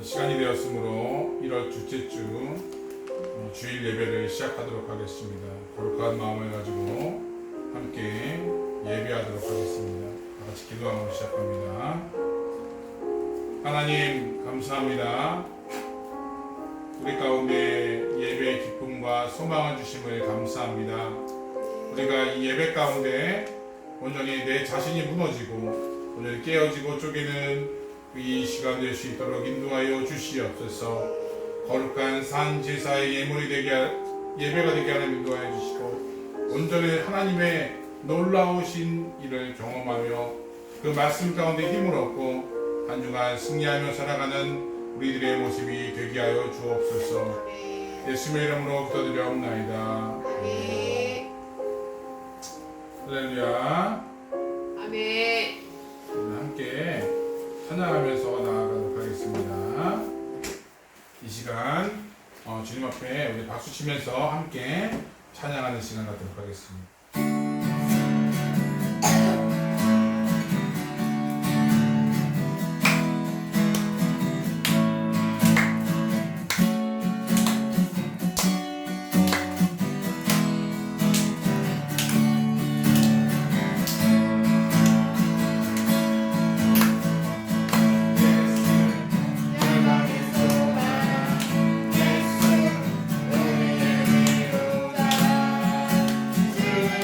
시간이 되었으므로 1월 둘째 주 주일 예배를 시작하도록 하겠습니다. 거룩한 마음을 가지고 함께 예배하도록 하겠습니다. 다 같이 기도하며 시작합니다. 하나님 감사합니다. 우리 가운데 예배의 기쁨과 소망을 주심을 감사합니다. 우리가 이 예배 가운데 온전히 내 자신이 무너지고 온전히 깨어지고 쪼개는 이 시간 될 수 있도록 인도하여 주시옵소서. 거룩한 산 제사의 예물이 되게 예배가 되게 하는 인도하여 주시고 온전히 하나님의 놀라우신 일을 경험하며 그 말씀 가운데 힘을 얻고 한 주간 승리하며 살아가는 우리들의 모습이 되게 하여 주옵소서. 예수님의 이름으로 기도드려옵나이다. 할렐루야. 아멘. 함께 찬양하면서 나아가도록 하겠습니다. 이 시간 주님 앞에 우리 박수 치면서 함께 찬양하는 시간 갖도록 하겠습니다. 예수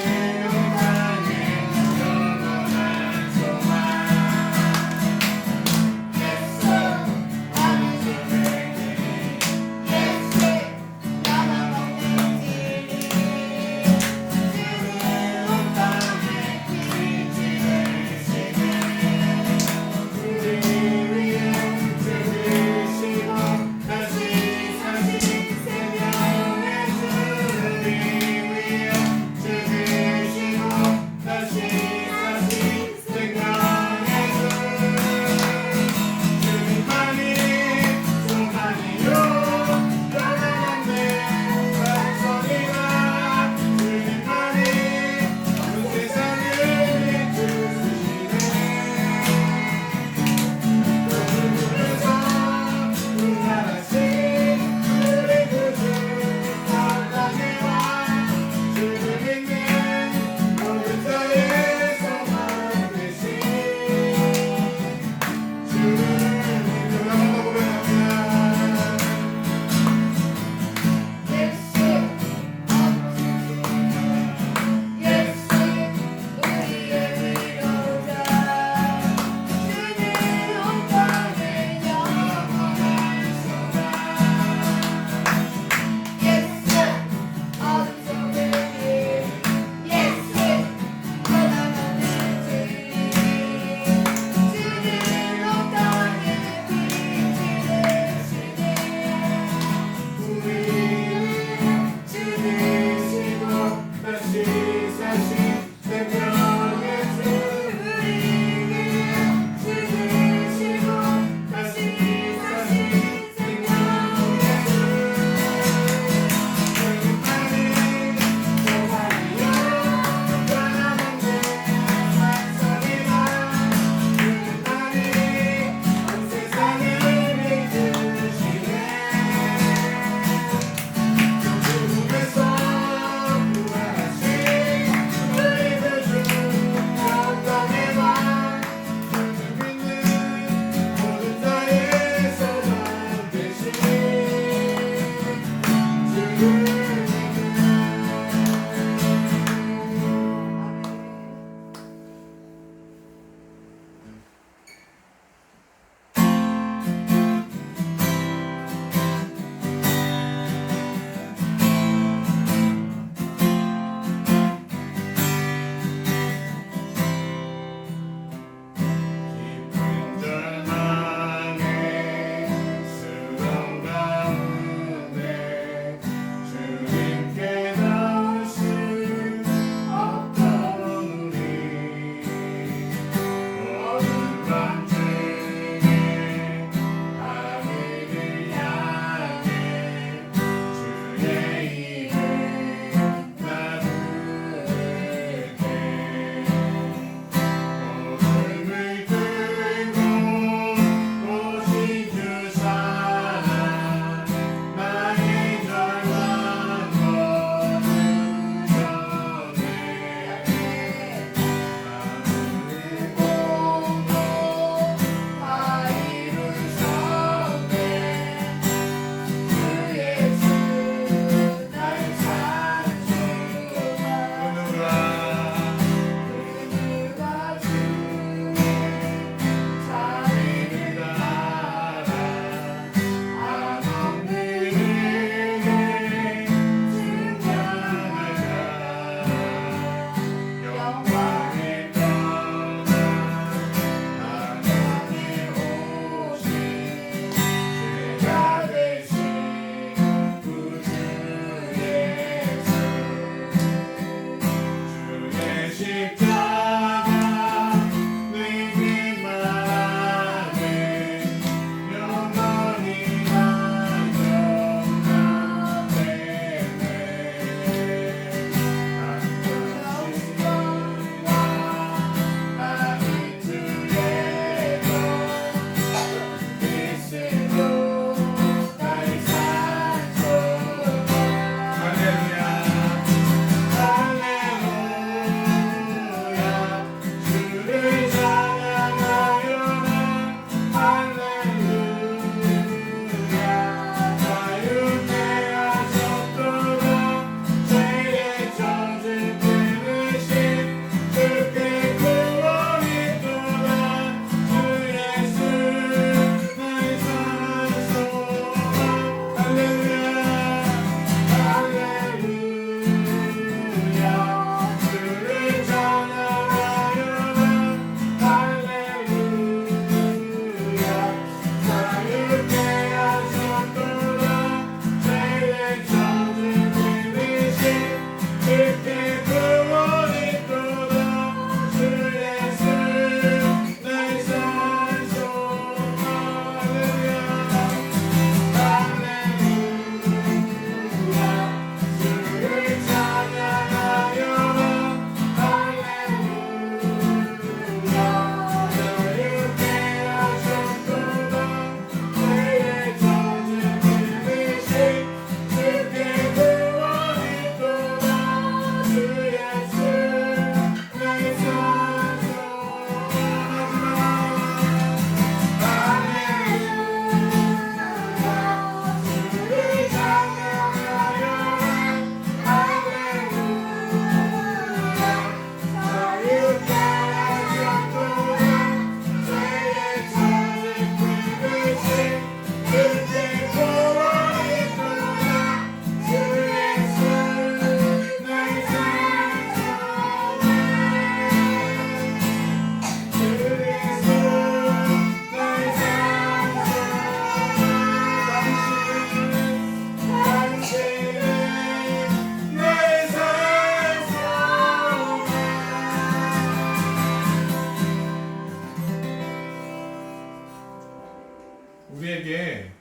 우리에게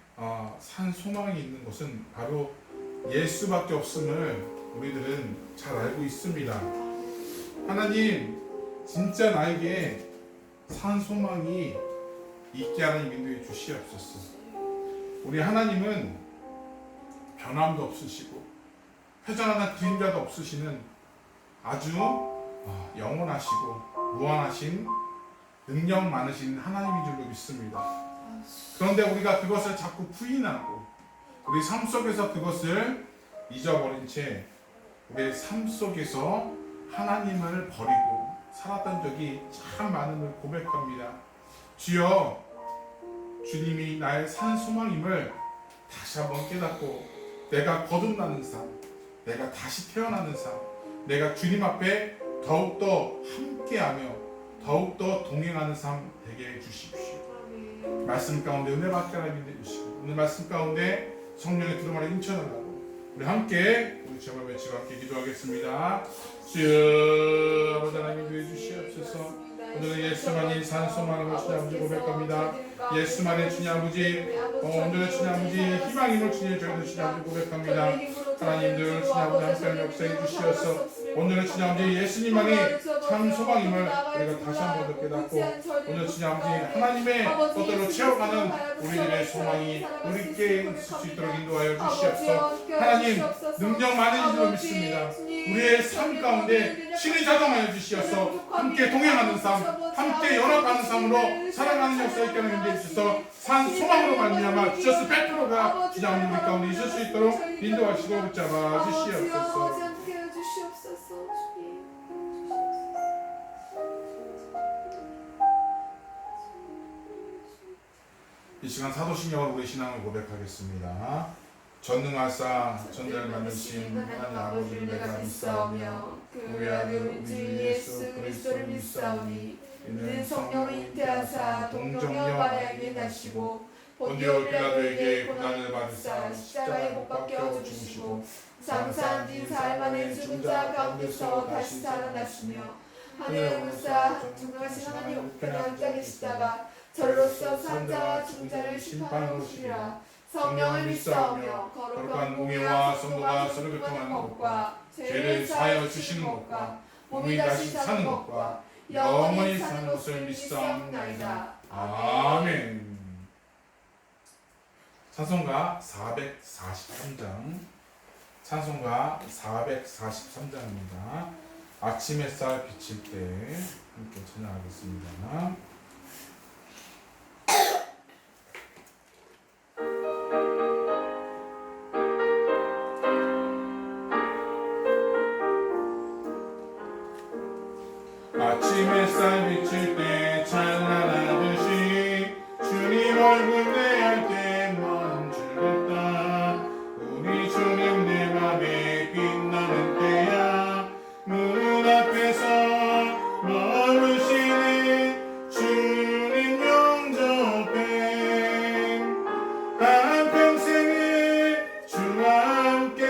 산 소망이 있는 것은 바로 예수밖에 없음을 우리들은 잘 알고 있습니다. 하나님 진짜 나에게 산 소망이 있게 하는 인도해 주시옵소서. 우리 하나님은 변함도 없으시고 회전하는 그림자도 없으시는 아주 영원하시고 무한하신 능력 많으신 하나님인 줄로 믿습니다. 그런데 우리가 그것을 자꾸 부인하고 우리 삶 속에서 그것을 잊어버린 채 우리의 삶 속에서 하나님을 버리고 살았던 적이 참 많음을 고백합니다. 주여, 주님이 나의 산 소망임을 다시 한번 깨닫고 내가 거듭나는 삶, 내가 다시 태어나는 삶, 내가 주님 앞에 더욱더 함께하며 더욱더 동행하는 삶 되게 해주십시오. 말씀 가운데 은혜 받게 하나님 해주시고 오늘 말씀 가운데 성령의 두루마리 인천을 하고 우리 함께 우리 제발 외치고 함께 기도하겠습니다. 주여 아버지 하나님 해주시옵소서. 오늘은 예수만이 산 소망을 주님 아버지 고백합니다. 예수만의 주님 아버지 오늘의 주님 아버지 희망임을 주님 저희도 주님 아버지 고백합니다. 하나님들 주님 아버지 함께 역사해 주시어서 오늘의 주님 아버지 예수님만이 참 소망임을 우리가 다시 한번 더 깨닫고 오늘 주님 아버지 하나님의 것들로 채워가는 우리들의 소망이 우리께 있을 수 있도록 인도하여 주시옵소서. 하나님 능력 많은 줄로 믿습니다. 우리의 삶 가운데 신이 작용하여 주시어서 함께 동행하는 삶, 함께 연합하는 삶으로 살아가는 역사 있게 하는 인도해 주셔서 산 소망으로 말미암아 주셔서 100%가 주장 우리 가운데 있을 수 있도록 인도하시고 붙잡아 주시옵소서. 이 시간 사도신경으로 우리 신앙을 고백하겠습니다. 전능하사 전대를 만드신 하나님 아버지를 내가 믿사오며 그 외아들 우리 주 예수 그리스도를 믿사오니 이는 성령을 잉태하사 동정녀 마리아에게 나시고 본디오 빌라도에게 고난을 받으사 십자가에 못 박혀 죽으시고 장사한 뒤 사흘 만에 죽은 자 가운데서 다시 살아나시며 하늘에 오르사 존귀하신 하나님 우편에 앉아 계시다가 절로서 산 자와 죽은 자를 심판하러 오시리라. 성령을 믿사오며 거룩한 공예와 성도가 서로 교통하는 것과 죄를 사하여 주시는 것과 몸이 다시 사는 것과 영원히 사는 것을 믿사옵나이다. 아멘. 찬송가 443장 찬송가 443장입니다. 아침 햇살 비칠 때 함께 찬양하겠습니다. 아침 햇살 비칠 때 찬란하듯이 주님 얼굴 대할 때 멈추겠다. 우리 주님 내 맘에 빛나는 때야. 문 앞에서 머무시는 주님 영접해 한평생을 주와 함께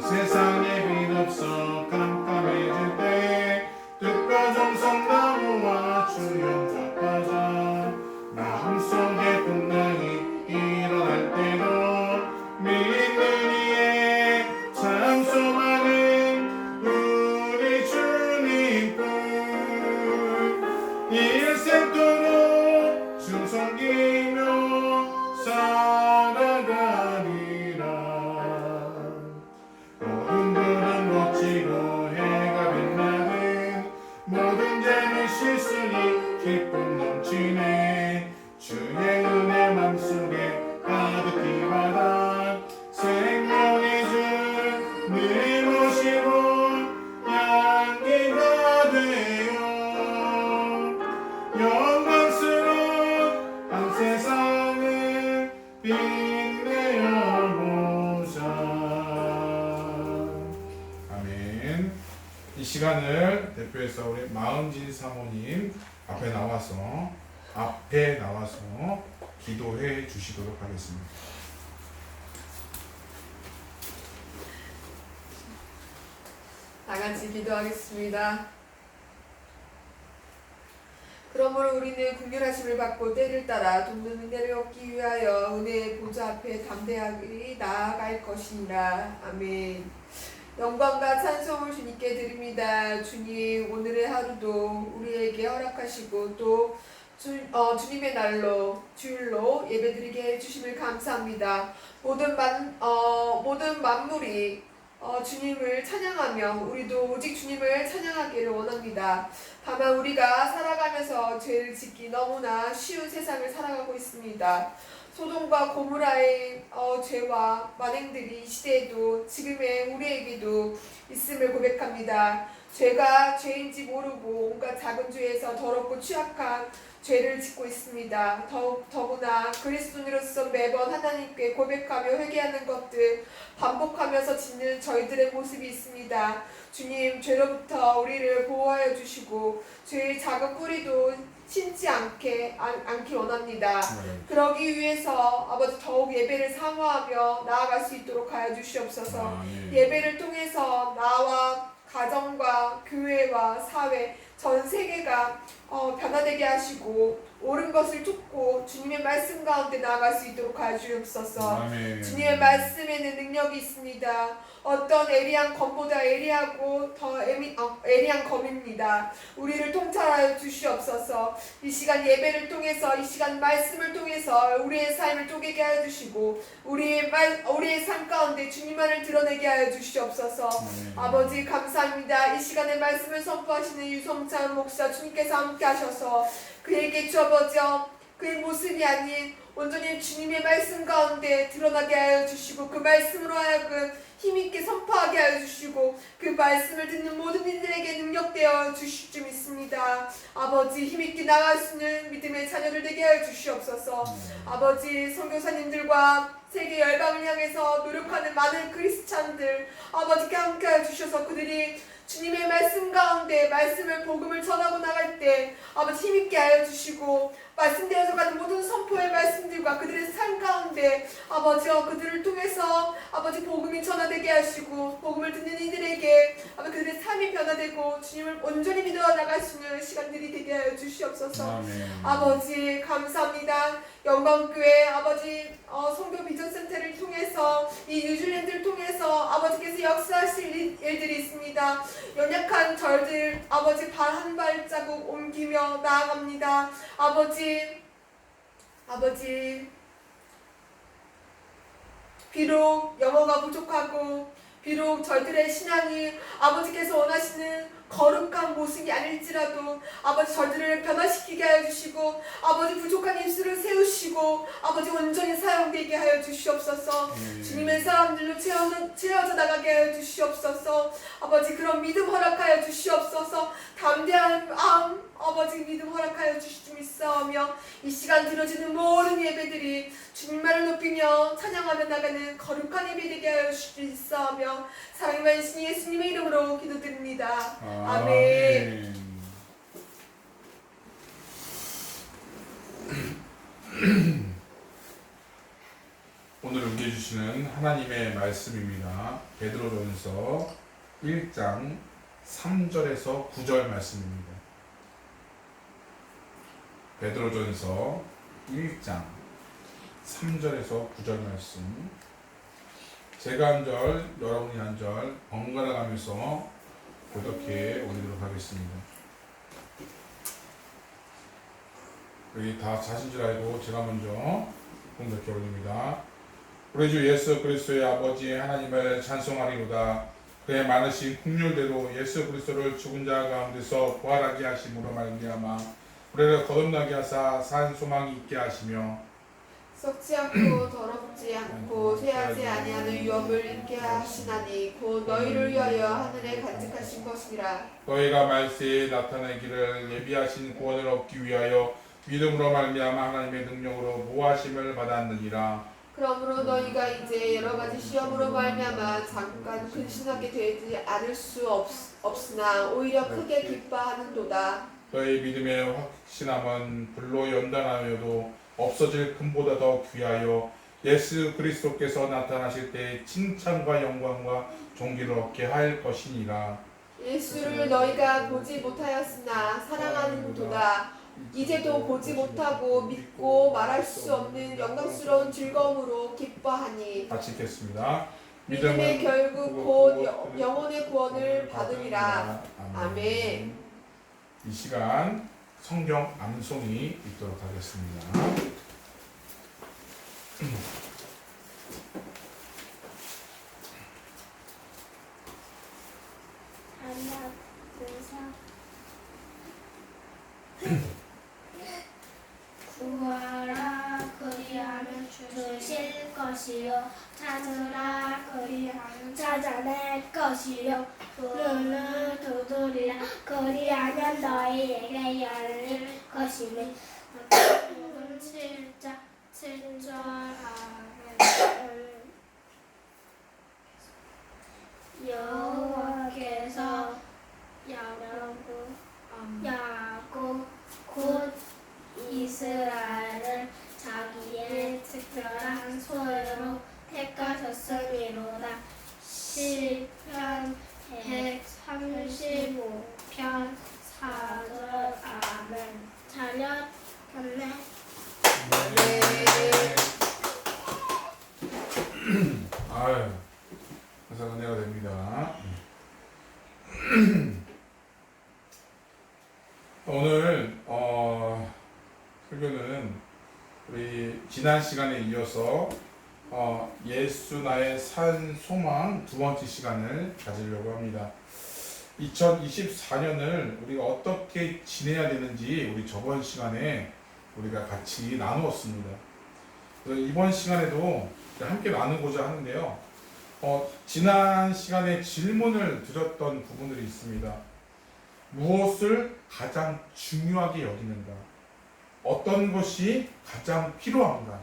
세상에 빛 없어 깜깜해질 때 뜻과 정성 나무와 주 영접하자. 마음속에 분명히 일어날 때도 믿는 이의 참 소망은 우리 주님뿐. 일생도록 주 섬기며 살아가리라. 어둠들은 멋지고 해가 빛나는 모든 죄는 실수니 기쁨 넘치네. 주의 은혜 맘속에 가득히 받아 생명의 주 늘 모시고 향기가 되어 영광스러운 한 세상을 빛내어 보자. 이 시간을 대표해서 우리 마은진 사모님 앞에 나와서 기도해 주시도록 하겠습니다. 다 같이 기도하겠습니다. 그러므로 우리는 긍휼하심을 받고 때를 따라 돕는 은혜를 얻기 위하여 은혜의 보좌 앞에 담대하게 나아갈 것이니라. 아멘. 영광과 찬송을 주님께 드립니다. 주님, 오늘의 하루도 우리에게 허락하시고 또 주님의 날로 주일로 예배드리게 해주심을 감사합니다. 모든 만물이 주님을 찬양하며 우리도 오직 주님을 찬양하기를 원합니다. 다만 우리가 살아가면서 죄를 짓기 너무나 쉬운 세상을 살아가고 있습니다. 소돔과 고모라의 죄와 만행들이 이 시대에도 지금의 우리에게도 있음을 고백합니다. 죄가 죄인지 모르고 온갖 작은 죄에서 더럽고 취약한 죄를 짓고 있습니다. 더구나 그리스도인으로서 매번 하나님께 고백하며 회개하는 것들 반복하면서 짓는 저희들의 모습이 있습니다. 주님, 죄로부터 우리를 보호하여 주시고 죄의 작은 뿌리도 심지 않기 원합니다. 그러기 위해서 아버지 더욱 예배를 사모하며 나아갈 수 있도록 하여 주시옵소서. 예배를 통해서 나와 가정과 교회와 사회 전 세계가 변화되게 하시고 옳은 것을 쫓고 주님의 말씀 가운데 나아갈 수 있도록 하여 주옵소서. 주님의 말씀에는 능력이 있습니다. 어떤 에리한 검보다 에리하고 더 에리한 검입니다. 우리를 통찰하여 주시옵소서. 이 시간 예배를 통해서 이 시간 말씀을 통해서 우리의 삶을 쪼개게 하여 주시고 우리의 삶 가운데 주님만을 드러내게 하여 주시옵소서. 아버지 감사합니다. 이 시간에 말씀을 선포하시는 유성찬 목사 주님께서 함께 하셔서 그에게 주 아버지 그의 모습이 아닌 온전히 주님의 말씀 가운데 드러나게 하여 주시고 그 말씀으로 하여금 힘있게 선포하게 하여 주시고 그 말씀을 듣는 모든 이들에게 능력되어 주실 줄 믿습니다. 아버지 힘있게 나갈 수 있는 믿음의 자녀들 되게 하여 주시옵소서. 아버지 선교사님들과 세계 열방을 향해서 노력하는 많은 크리스찬들 아버지께 함께 하여 주셔서 그들이 주님의 말씀 가운데 말씀을 복음을 전하고 나갈 때 아버지 힘있게 하여 주시고 말씀되어서 가는 모든 선포의 말씀들과 그들의 삶 가운데 아버지 그들을 통해서 아버지 복음이 전화되게 하시고 복음을 듣는 이들에게 아버지 그들의 삶이 변화되고 주님을 온전히 믿어 나갈 수 있는 시간들이 되게 하여 주시옵소서. 아버지 감사합니다. 영광교회 아버지 성교 비전센터를 통해서 이 뉴질랜드를 통해서 아버지께서 역사하실 일들이 있습니다. 연약한 저희들 아버지 발 한 발자국 옮기며 나아갑니다. 아버지 비록 영어가 부족하고 비록 저희들의 신앙이 아버지께서 원하시는 거룩한 모습이 아닐지라도 아버지 저희들을 변화시키게 하여 주시고 아버지 부족한 입술을 세우시고 아버지 온전히 사용되게 하여 주시옵소서. 주님의 사람들로 채워져 나가게 하여 주시옵소서. 아버지 그런 믿음 허락하여 주시옵소서. 담대한 마음 아버지 믿음 허락하여 주실 줄 믿사오며 이 시간 드려지는 모든 예배들이 주님만을 높이며 찬양하며 나가는 거룩한 예배 되게 하여 주실 줄 믿사오며 사랑의 만신 예수님의 이름으로 기도드립니다. 아멘. 오늘 옮겨주시는 하나님의 말씀입니다. 베드로전서 1장 3절에서 9절 말씀입니다. 베드로전서 1장 3절에서 9절 말씀. 제가 한 절, 여러분이 한 절 번갈아 가면서 교독해 올리도록 하겠습니다. 여기 다 자신 줄 알고 제가 먼저 공독해 올립니다. 우리 주 예수 그리스도의 아버지 하나님을 찬송하리로다. 그의 많으신 긍휼대로 예수 그리스도를 죽은 자 가운데서 부활하게 하심으로 말미암아 우리를 거듭나게 하사 산 소망이 있게 하시며 썩지 않고 더럽지 않고 쇠하지 아니하는 유업을 입게 하시나니 곧 너희를 위하여 하늘에 간직하신 것이라. 너희가 말세에 나타내기를 예비하신 구원을 얻기 위하여 믿음으로 말미암아 하나님의 능력으로 모하심을 받았느니라. 그러므로 너희가 이제 여러 가지 시험으로 말미암아 잠깐 근심하게 되지 않을 수 없으나 오히려 크게 기뻐하는도다. 너희 믿음의 확신함은 불로 연단하여도 없어질 금보다 더 귀하여 예수 그리스도께서 나타나실 때 칭찬과 영광과 존귀를 얻게 할 것이니라. 예수를 너희가 보지 못하였으나 사랑하는도다. 이제도 보지 못하고 믿고 말할 수 없는 영광스러운 즐거움으로 기뻐하니 같이 읽겠습니다. 믿음의 결국 곧 영혼의 구원을 받으리라. 아멘. 이 시간 성경 암송이 있도록 하겠습니다. 하나, 둘, 셋. 구하라 그리하면 주실 것이요 찾으라 그리하면 찾아낼 것이요 문을 두드리라 그리하면 너희에게 열릴 것이니 누군 7절 아멘. 여호와께서 야곱 곧 이스라엘을 자기의 특별한 소유로 택하셨으미로다. 시편 135편 4절 아멘. 잘렸겠네. 아유, 항상 은혜가 됩니다. 오늘 설교는 우리 지난 시간에 이어서 예수 나의 산 소망 두 번째 시간을 가지려고 합니다. 2024년을 우리가 어떻게 지내야 되는지 우리 저번 시간에 우리가 같이 나누었습니다. 그래서 이번 시간에도 함께 나누고자 하는데요. 지난 시간에 질문을 드렸던 부분들이 있습니다. 무엇을 가장 중요하게 여기는가? 어떤 것이 가장 필요한가?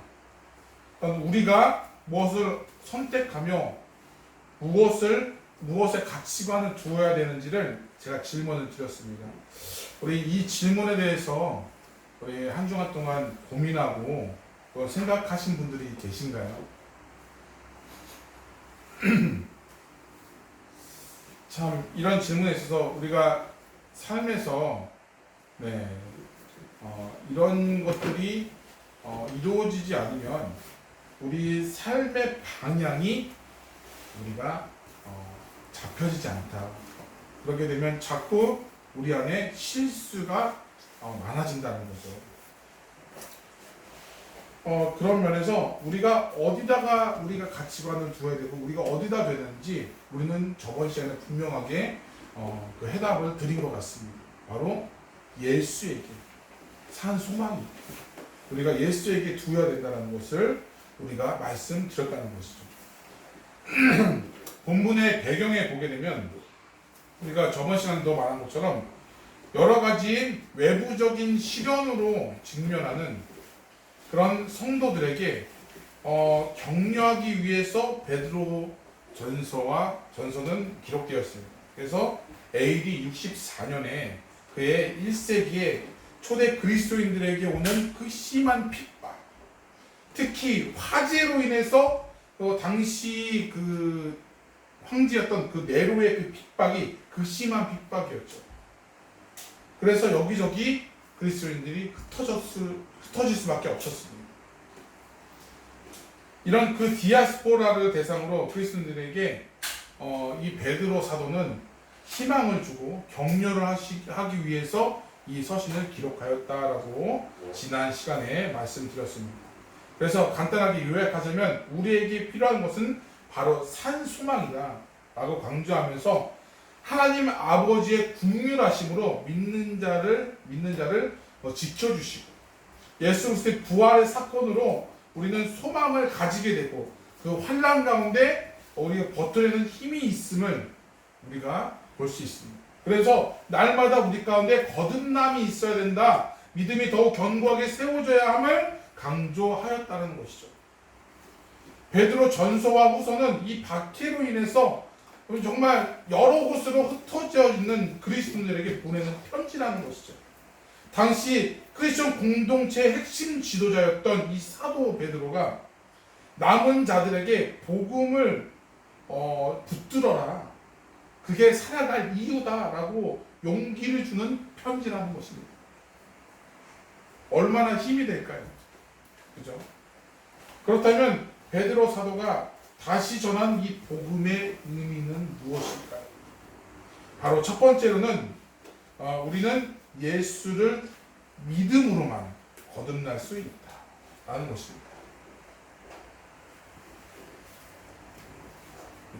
우리가 무엇을 선택하며 무엇의 가치관을 두어야 되는지를 제가 질문을 드렸습니다. 우리 이 질문에 대해서 우리 한 주간 동안 고민하고 생각하신 분들이 계신가요? 참 이런 질문에 있어서 우리가 삶에서 이런 것들이 이루어지지 않으면 우리 삶의 방향이 우리가 잡혀지지 않다. 그렇게 되면 자꾸 우리 안에 실수가 많아진다는 거죠. 그런 면에서 우리가 어디다가 우리가 가치관을 두어야 되고 우리가 어디다 되는지 우리는 저번 시간에 분명하게 그 해답을 드린 것 같습니다. 바로 예수에게 산 소망이 우리가 예수에게 두어야 된다는 것을 우리가 말씀드렸다는 것이죠. 본문의 배경에 보게 되면 우리가 저번 시간에도 말한 것처럼 여러 가지 외부적인 시련으로 직면하는 그런 성도들에게 격려하기 위해서 베드로 전서는 기록되었습니다. 그래서 AD 64년에 그의 1세기에 초대 그리스도인들에게 오는 그 심한 핍박, 특히 화재로 인해서 당시 그 황제였던 그 네로의 그 핍박이 그 심한 핍박이었죠. 그래서 여기저기 그리스도인들이 흩어질 수밖에 없었습니다. 이런 그 디아스포라를 대상으로 그리스도인들에게 이 베드로 사도는 희망을 주고 격려를 하기 위해서 이 서신을 기록하였다라고 지난 시간에 말씀드렸습니다. 그래서 간단하게 요약하자면 우리에게 필요한 것은 바로 산 소망이다 라고 강조하면서 하나님 아버지의 긍휼하심으로 믿는 자를 지켜주시고 예수 그리스도의 부활의 사건으로 우리는 소망을 가지게 되고 그 환난 가운데 우리가 버텨내는 힘이 있음을 우리가 볼 수 있습니다. 그래서 날마다 우리 가운데 거듭남이 있어야 된다. 믿음이 더욱 견고하게 세워져야 함을 강조하였다는 것이죠. 베드로 전서와 후서는 이 박해로 인해서 정말 여러 곳으로 흩어져 있는 그리스도인들에게 보내는 편지라는 것이죠. 당시 크리스천 공동체의 핵심 지도자였던 이 사도 베드로가 남은 자들에게 복음을 붙들어라. 그게 살아갈 이유다라고 용기를 주는 편지라는 것입니다. 얼마나 힘이 될까요? 그죠? 그렇다면 베드로 사도가 다시 전한 이 복음의 의미는 무엇일까요? 바로 첫 번째로는 우리는 예수를 믿음으로만 거듭날 수 있다라는 것입니다.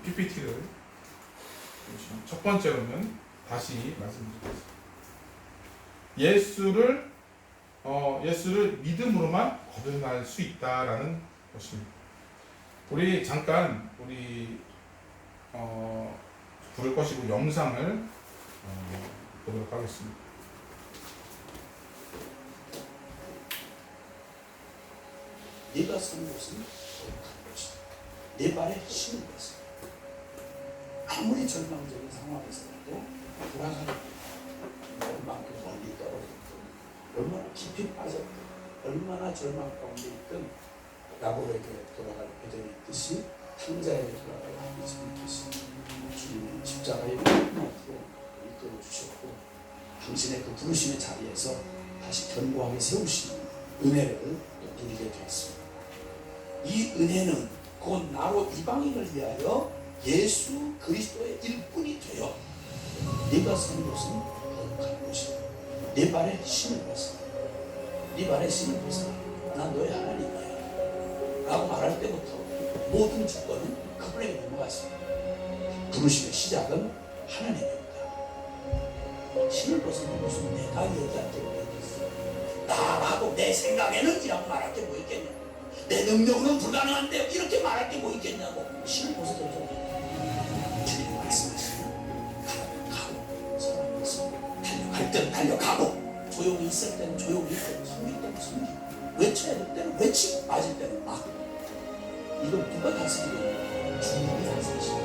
PPT를 첫 번째로는 다시 말씀드리겠습니다. 예수를 믿음으로만 거듭날 수 있다라는 것입니다. 우리 잠깐 부를 것이고 영상을 보도록 하겠습니다. 네가 선 곳은 거룩한 곳이다. 내 발에 신은 것은 아무리 절망적인 상황에서라도 불안한 얼만큼 멀리 떨어졌든 얼마나 깊이 빠졌든 얼마나 절망 가운데 있든 야곱에게 돌아갈 베델이 있듯이 탕자에게 돌아갈 하나님이 있듯이 주님은 십자가의 앞으로 이끌어 주셨고 당신의 그 부르심의 자리에서 다시 견고하게 세우시는 은혜를 또 누리게 되었습니다. 이 은혜는 곧 나로 이방인을 위하여 예수 그리스도의 일꾼이 되어 네가 선 곳은 거룩한 곳이다. 네 발에 신을 벗어. 네 발에 신을 벗어. 난 너의 하나님이야 라고 말할 때부터 모든 주권은 그분에게 넘어갔습니다. 부르심의 시작은 하나님입니다. 신을 벗으면 무슨 내가 얘기할 게 뭐겠어. 나하고 내 생각에는 이라고 말할 게 뭐 있겠냐. 내 능력으로는 불가능한데 이렇게 말할 게 뭐 있겠냐고. 신을 벗어서 주님이 말씀하시면 가고 사랑하고 달려갈 때는 달려가고 조용히 있을 때는 조용히 있고 숨길 때는 숨기고 외쳐야 될 때는 외치고 맞을 때는 맞고. 이걸 누가 다스리고 주님이 다스리시고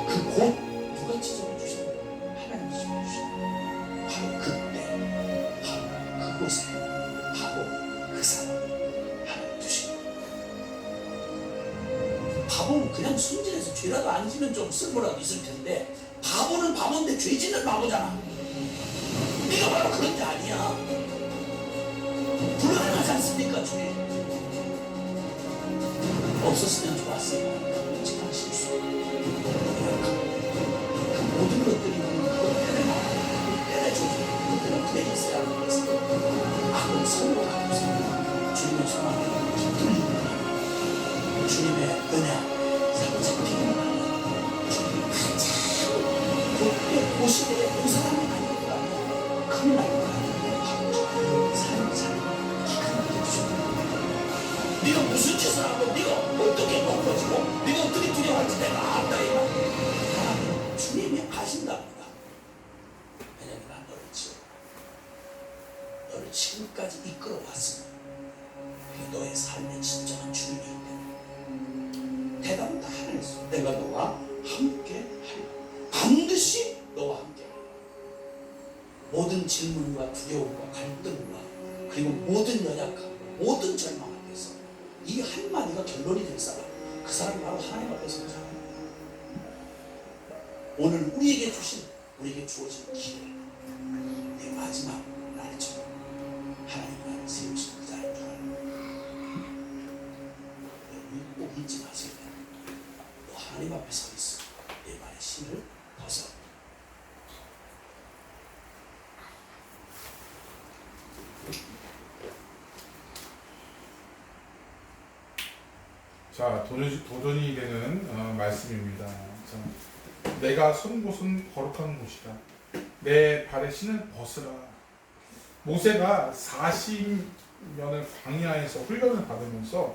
그 곳 누가 지정해 주시고 하나님이 지정해 주시고 바로 그때 바로 그곳에 바로 그 사람 하나님 두시고. 바보는 그냥 순진해서 죄라도 안 지면 좀 쓸모라도 있을 텐데 바보는 바보인데 죄 짓는 바보잖아. 네가 바로 그런 게 아니야. 불가능하지 않습니까 주님? 없었으면 좋았어요. 끔찍한 실수. 그 모든 것들이 그걸 때려주고 그때는 되겠어야 하는 것을 악을 선으로 갖고서 주님의 소망에 깃들리는 주님의 은혜 사로잡히는 하나님 주님이 가장 곱게 보시기에 그 사람이 아니더라면 큰일 날 거야. 삶을 살고 기가 막혀주십니다. 네가 무슨 짓을 하고 네가 어떻게 넘어지고 네가 어떻게 두려워할지 내가 안다 이 말이야. 하나님은 주님이 아신답니다. 왜냐하면 난 너를 지어 너를 지금까지 이끌어왔으니 그게 너의 삶의 진정한 주님이기 때문에 대답은 다 하나 있어. 내가 너와 함께 하리라. 반드시 너와 함께 하리라. 모든 질문과 두려움과 갈등과 그리고 모든 연약함과 모든 절망 앞에서 이 한마디가 결론이 될 사람, 그 사람이 바로 하나님 앞에 선 사람. 오늘 우리에게 주어진 기회, 내 마지막 날처럼 하나님과 세우신 그 자리에 들어가는 여러분 꼭 잊지 마세요. 너 하나님 앞에 서 있어. 내 발에 신을 벗어. 자, 도전이 되는 말씀입니다. 자, 내가 선 곳은 거룩한 곳이다. 내 발에 신을 벗으라. 모세가 40년을 광야에서 훈련을 받으면서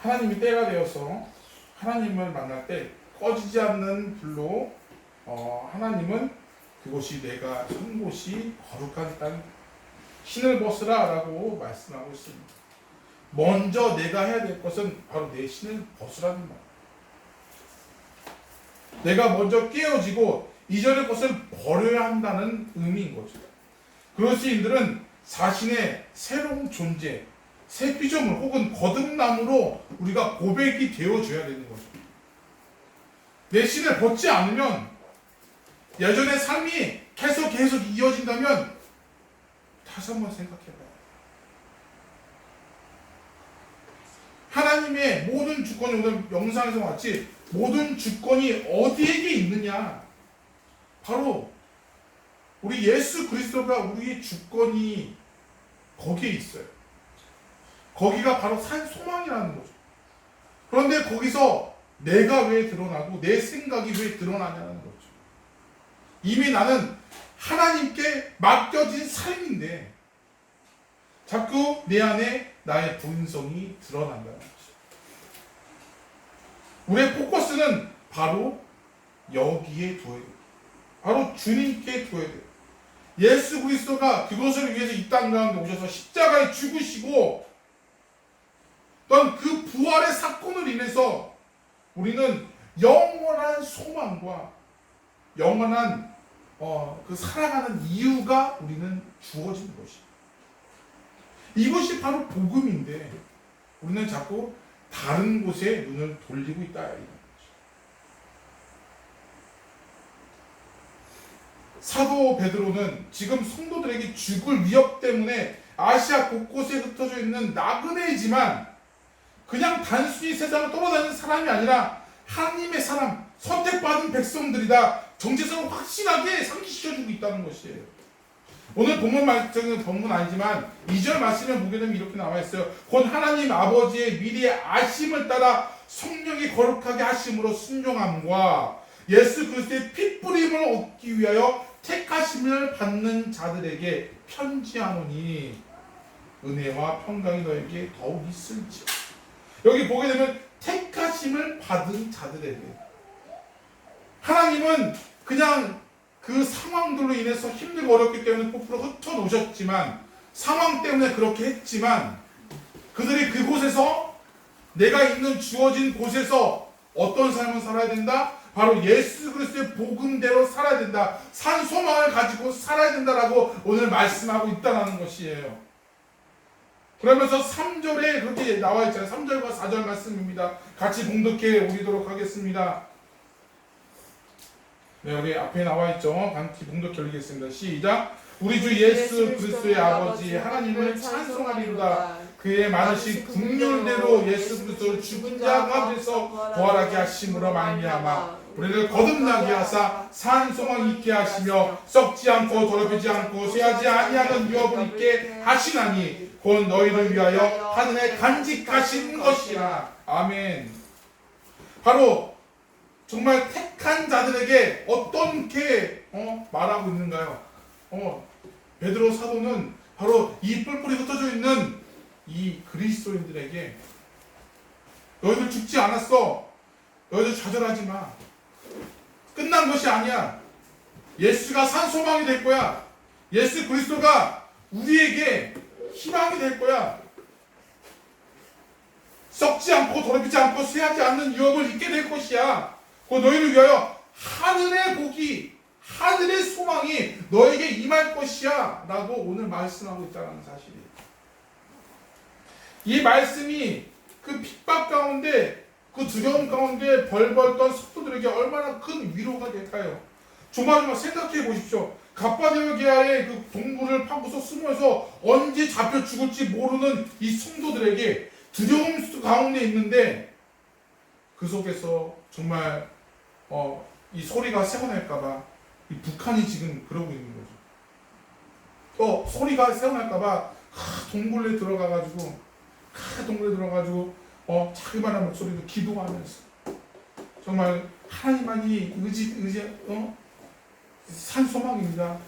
하나님이 때가 되어서 하나님을 만날 때 꺼지지 않는 불로 하나님은 그곳이 내가 선 곳이 거룩하다는 신을 벗으라 라고 말씀하고 있습니다. 먼저 내가 해야 될 것은 바로 내 신을 벗으라는 말. 내가 먼저 깨어지고 이전의 것을 버려야 한다는 의미인 거죠. 그리스도인들은 자신의 새로운 존재, 새 피조물 혹은 거듭남으로 우리가 고백이 되어줘야 되는 거죠. 내 신을 벗지 않으면 예전의 삶이 계속 이어진다면 다시 한번 생각해봐요. 하나님의 모든 주권이 오늘 영상에서 마치 모든 주권이 어디에게 있느냐? 바로 우리 예수 그리스도가 우리의 주권이 거기에 있어요. 거기가 바로 산 소망이라는 거죠. 그런데 거기서 내가 왜 드러나고 내 생각이 왜 드러나냐는 거죠. 이미 나는 하나님께 맡겨진 삶인데 자꾸 내 안에 나의 본성이 드러난다는 거죠. 우리의 포커스는 바로 여기에 두어야 돼요. 바로 주님께 두어야 돼요. 예수 그리스도가 그것을 위해서 이 땅 가운데 오셔서 십자가에 죽으시고 또한 그 부활의 사건을 인해서 우리는 영원한 소망과 영원한 그 살아가는 이유가 우리는 주어진 것이에요. 이것이 바로 복음인데 우리는 자꾸 다른 곳에 눈을 돌리고 있다 이런 거죠. 사도 베드로는 지금 성도들에게 죽을 위협 때문에 아시아 곳곳에 흩어져 있는 나그네이지만 그냥 단순히 세상을 떠나다니는 사람이 아니라 하나님의 사람, 선택받은 백성들이다 정체성을 확실하게 상기시켜주고 있다는 것이에요. 오늘 본문 말씀은 본문 아니지만 2절 말씀을 보게 되면 이렇게 나와 있어요. 곧 하나님 아버지의 미리 아심을 따라 성령이 거룩하게 하심으로 순종함과 예수 그리스도의 핏부림을 얻기 위하여 택하심을 받는 자들에게 편지하노니 은혜와 평강이 너에게 더욱 있을지. 여기 보게 되면 택하심을 받은 자들에게 하나님은 그냥 그 상황들로 인해서 힘들고 어렵기 때문에 포프로 흩어놓으셨지만 상황 때문에 그렇게 했지만 그들이 그곳에서 내가 있는 주어진 곳에서 어떤 삶을 살아야 된다? 바로 예수 그리스도의 복음대로 살아야 된다. 산 소망을 가지고 살아야 된다라고 오늘 말씀하고 있다는 것이에요. 그러면서 3절에 그렇게 나와 있잖아요. 3절과 4절 말씀입니다. 같이 봉독해 오리도록 하겠습니다. 네, 우리 앞에 나와 있죠. 같이 봉독해 올리겠습니다. 시작. 우리 주 예수 그리스도의 아버지 하나님을 찬송하리로다. 그의 많으신 긍휼대로 예수 그리스도를 죽은 자 가운데서 부활하게 하심으로 말미암아 우리를 거듭나게 하사 산 소망 있게 하시며 썩지 않고 더럽히지 않고 쇠하지 아니하는 유업을 있게 하시나니 곧 너희를 위하여 하늘에 간직하신 것이라. 아멘. 바로 정말 택한 자들에게 어떻게 말하고 있는가요? 베드로 사도는 바로 이 뿔뿔이 흩어져 있는 이 그리스도인들에게 너희들 죽지 않았어. 너희들 좌절하지 마. 끝난 것이 아니야. 예수가 산 소망이 될 거야. 예수 그리스도가 우리에게 희망이 될 거야. 썩지 않고 더럽히지 않고 쇠하지 않는 유업을 입게 될 것이야. 그 너희를 위하여 하늘의 복이 하늘의 소망이 너에게 임할 것이야 라고 오늘 말씀하고 있다는 사실이에요. 이 말씀이 그 핍박 가운데 그 두려움 가운데 벌벌 떤 성도들에게 얼마나 큰 위로가 될까요? 조마조마 생각해 보십시오. 갑바데오 계하의 그 동굴을 파고서 숨어서 언제 잡혀 죽을지 모르는 이 성도들에게 두려움 가운데 있는데 그 속에서 정말 이 소리가 새어날까봐 이 북한이 지금 그러고 있는 거죠. 소리가 새어날까봐 동굴에 들어가가지고 자기만한 목소리로 기도하면서 정말 하나님만이 산 소망입니다.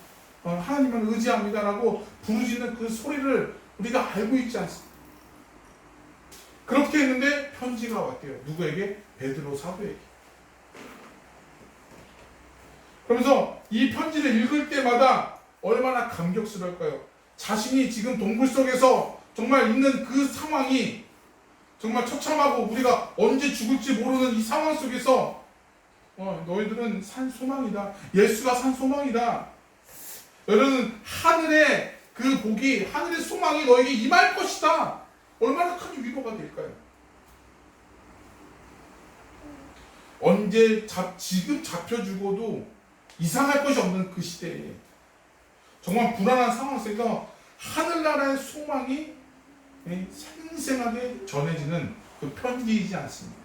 하나님만 의지합니다라고 부르짖는 그 소리를 우리가 알고 있지 않습니까? 그렇게 했는데 편지가 왔대요. 누구에게? 베드로 사도에게. 그러면서 이 편지를 읽을 때마다 얼마나 감격스러울까요? 자신이 지금 동굴 속에서 정말 있는 그 상황이 정말 처참하고 우리가 언제 죽을지 모르는 이 상황 속에서 너희들은 산 소망이다. 예수가 산 소망이다. 너희는 하늘의 그 복이 하늘의 소망이 너에게 임할 것이다. 얼마나 큰 위로가 될까요? 지금 잡혀 죽어도 이상할 것이 없는 그 시대에 정말 불안한 상황 속에서 하늘나라의 소망이 생생하게 전해지는 그 편지이지 않습니다.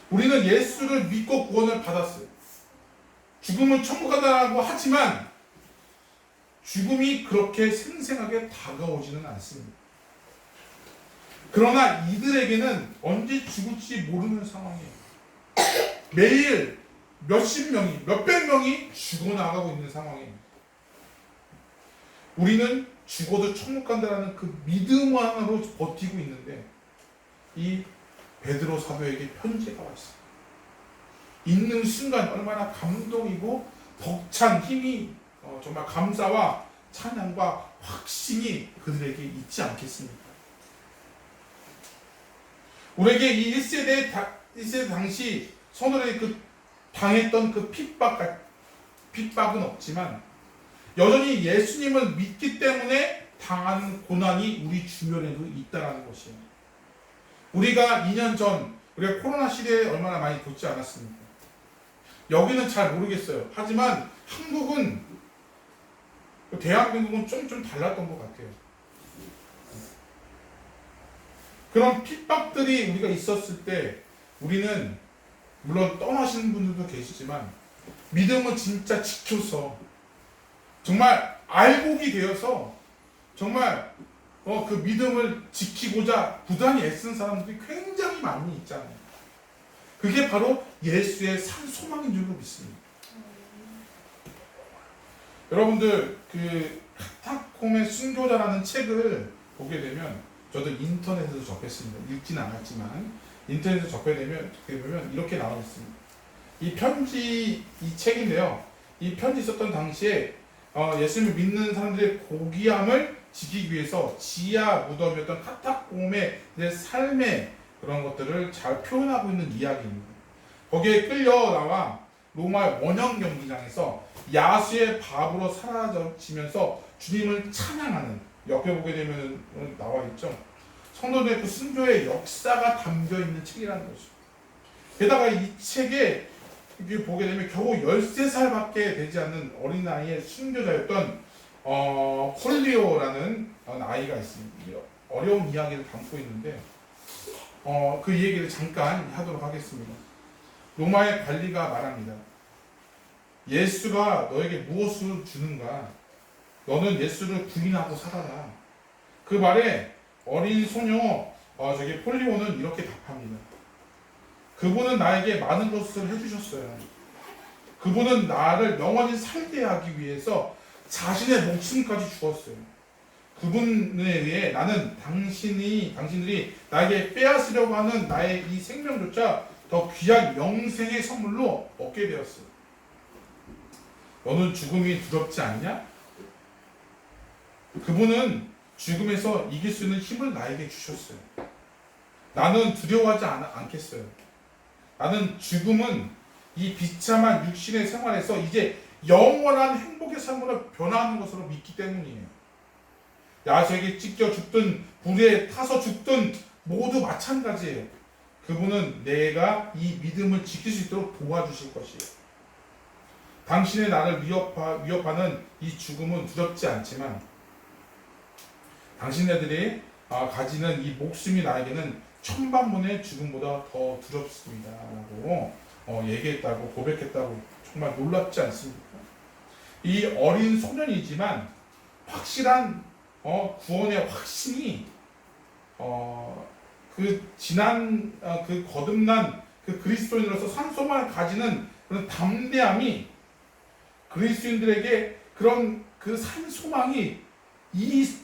우리는 예수를 믿고 구원을 받았어요. 죽음은 천국 가다라고 하지만 죽음이 그렇게 생생하게 다가오지는 않습니다. 그러나 이들에게는 언제 죽을지 모르는 상황이에요. 매일 몇십 명이, 몇백 명이 죽어나가고 있는 상황입니다. 우리는 죽어도 천국 간다라는 그 믿음 하나로 버티고 있는데 이 베드로 사도에게 편지가 왔어요. 읽는 순간 얼마나 감동이고 벅찬 힘이 정말 감사와 찬양과 확신이 그들에게 있지 않겠습니까? 우리에게 이 1세대 당시 성도들이 당했던 그 핍박은 없지만 여전히 예수님을 믿기 때문에 당하는 고난이 우리 주변에도 있다는 것이에요. 우리가 2년 전 우리가 코로나 시대에 얼마나 많이 붙지 않았습니까? 여기는 잘 모르겠어요. 하지만 한국은 대한민국은 좀 달랐던 것 같아요. 그런 핍박들이 우리가 있었을 때 우리는 물론 떠나시는 분들도 계시지만 믿음은 진짜 지켜서 정말 알곡이 되어서 정말 그 믿음을 지키고자 부단히 애쓴 사람들이 굉장히 많이 있잖아요. 그게 바로 예수의 산 소망인 줄로 믿습니다. 여러분들 그 카타콤의 순교자라는 책을 보게 되면 저도 인터넷에서 접했습니다. 읽지는 않았지만 인터넷에서 접해 보면 이렇게 나와 있습니다. 이 편지 이 책인데요. 이 편지 썼던 당시에 예수님을 믿는 사람들의 고귀함을 지키기 위해서 지하 무덤이었던 카타콤의 삶의 그런 것들을 잘 표현하고 있는 이야기입니다. 거기에 끌려 나와 로마 원형 경기장에서 야수의 밥으로 사라지면서 주님을 찬양하는, 옆에 보게 되면 나와 있죠. 성도들의 그 순교의 역사가 담겨 있는 책이라는 것이죠. 게다가 이 책에 보게 되면 겨우 13살밖에 되지 않는 어린 나이의 순교자였던 콜리오라는 아이가 있습니다. 어려운 이야기를 담고 있는데 그 얘기를 잠깐 하도록 하겠습니다. 로마의 관리가 말합니다. 예수가 너에게 무엇을 주는가? 너는 예수를 부인하고 살아라. 그 말에 어린 소녀 폴리오는 이렇게 답합니다. 그분은 나에게 많은 것을 해주셨어요. 그분은 나를 영원히 살게 하기 위해서 자신의 목숨까지 주었어요. 그분에 의해 나는 당신들이 나에게 빼앗으려고 하는 나의 이 생명조차 더 귀한 영생의 선물로 얻게 되었어요. 너는 죽음이 두렵지 않냐? 그분은 죽음에서 이길 수 있는 힘을 나에게 주셨어요. 나는 두려워하지 않겠어요. 나는 죽음은 이 비참한 육신의 생활에서 이제 영원한 행복의 삶으로 변화하는 것으로 믿기 때문이에요. 야수에게 찢겨 죽든 불에 타서 죽든 모두 마찬가지예요. 그분은 내가 이 믿음을 지킬 수 있도록 도와주실 것이에요. 당신의 나를 위협하는 이 죽음은 두렵지 않지만 당신네들이 가지는 이 목숨이 나에게는 천만분의 죽음보다 더 두렵습니다 라고 얘기했다고, 고백했다고. 정말 놀랍지 않습니까? 이 어린 소년이지만 확실한 구원의 확신이 그 지난 그 거듭난 그 그리스도인으로서 산소만을 가지는 그런 담대함이 그리스도인들에게 그런 그 산소망이 이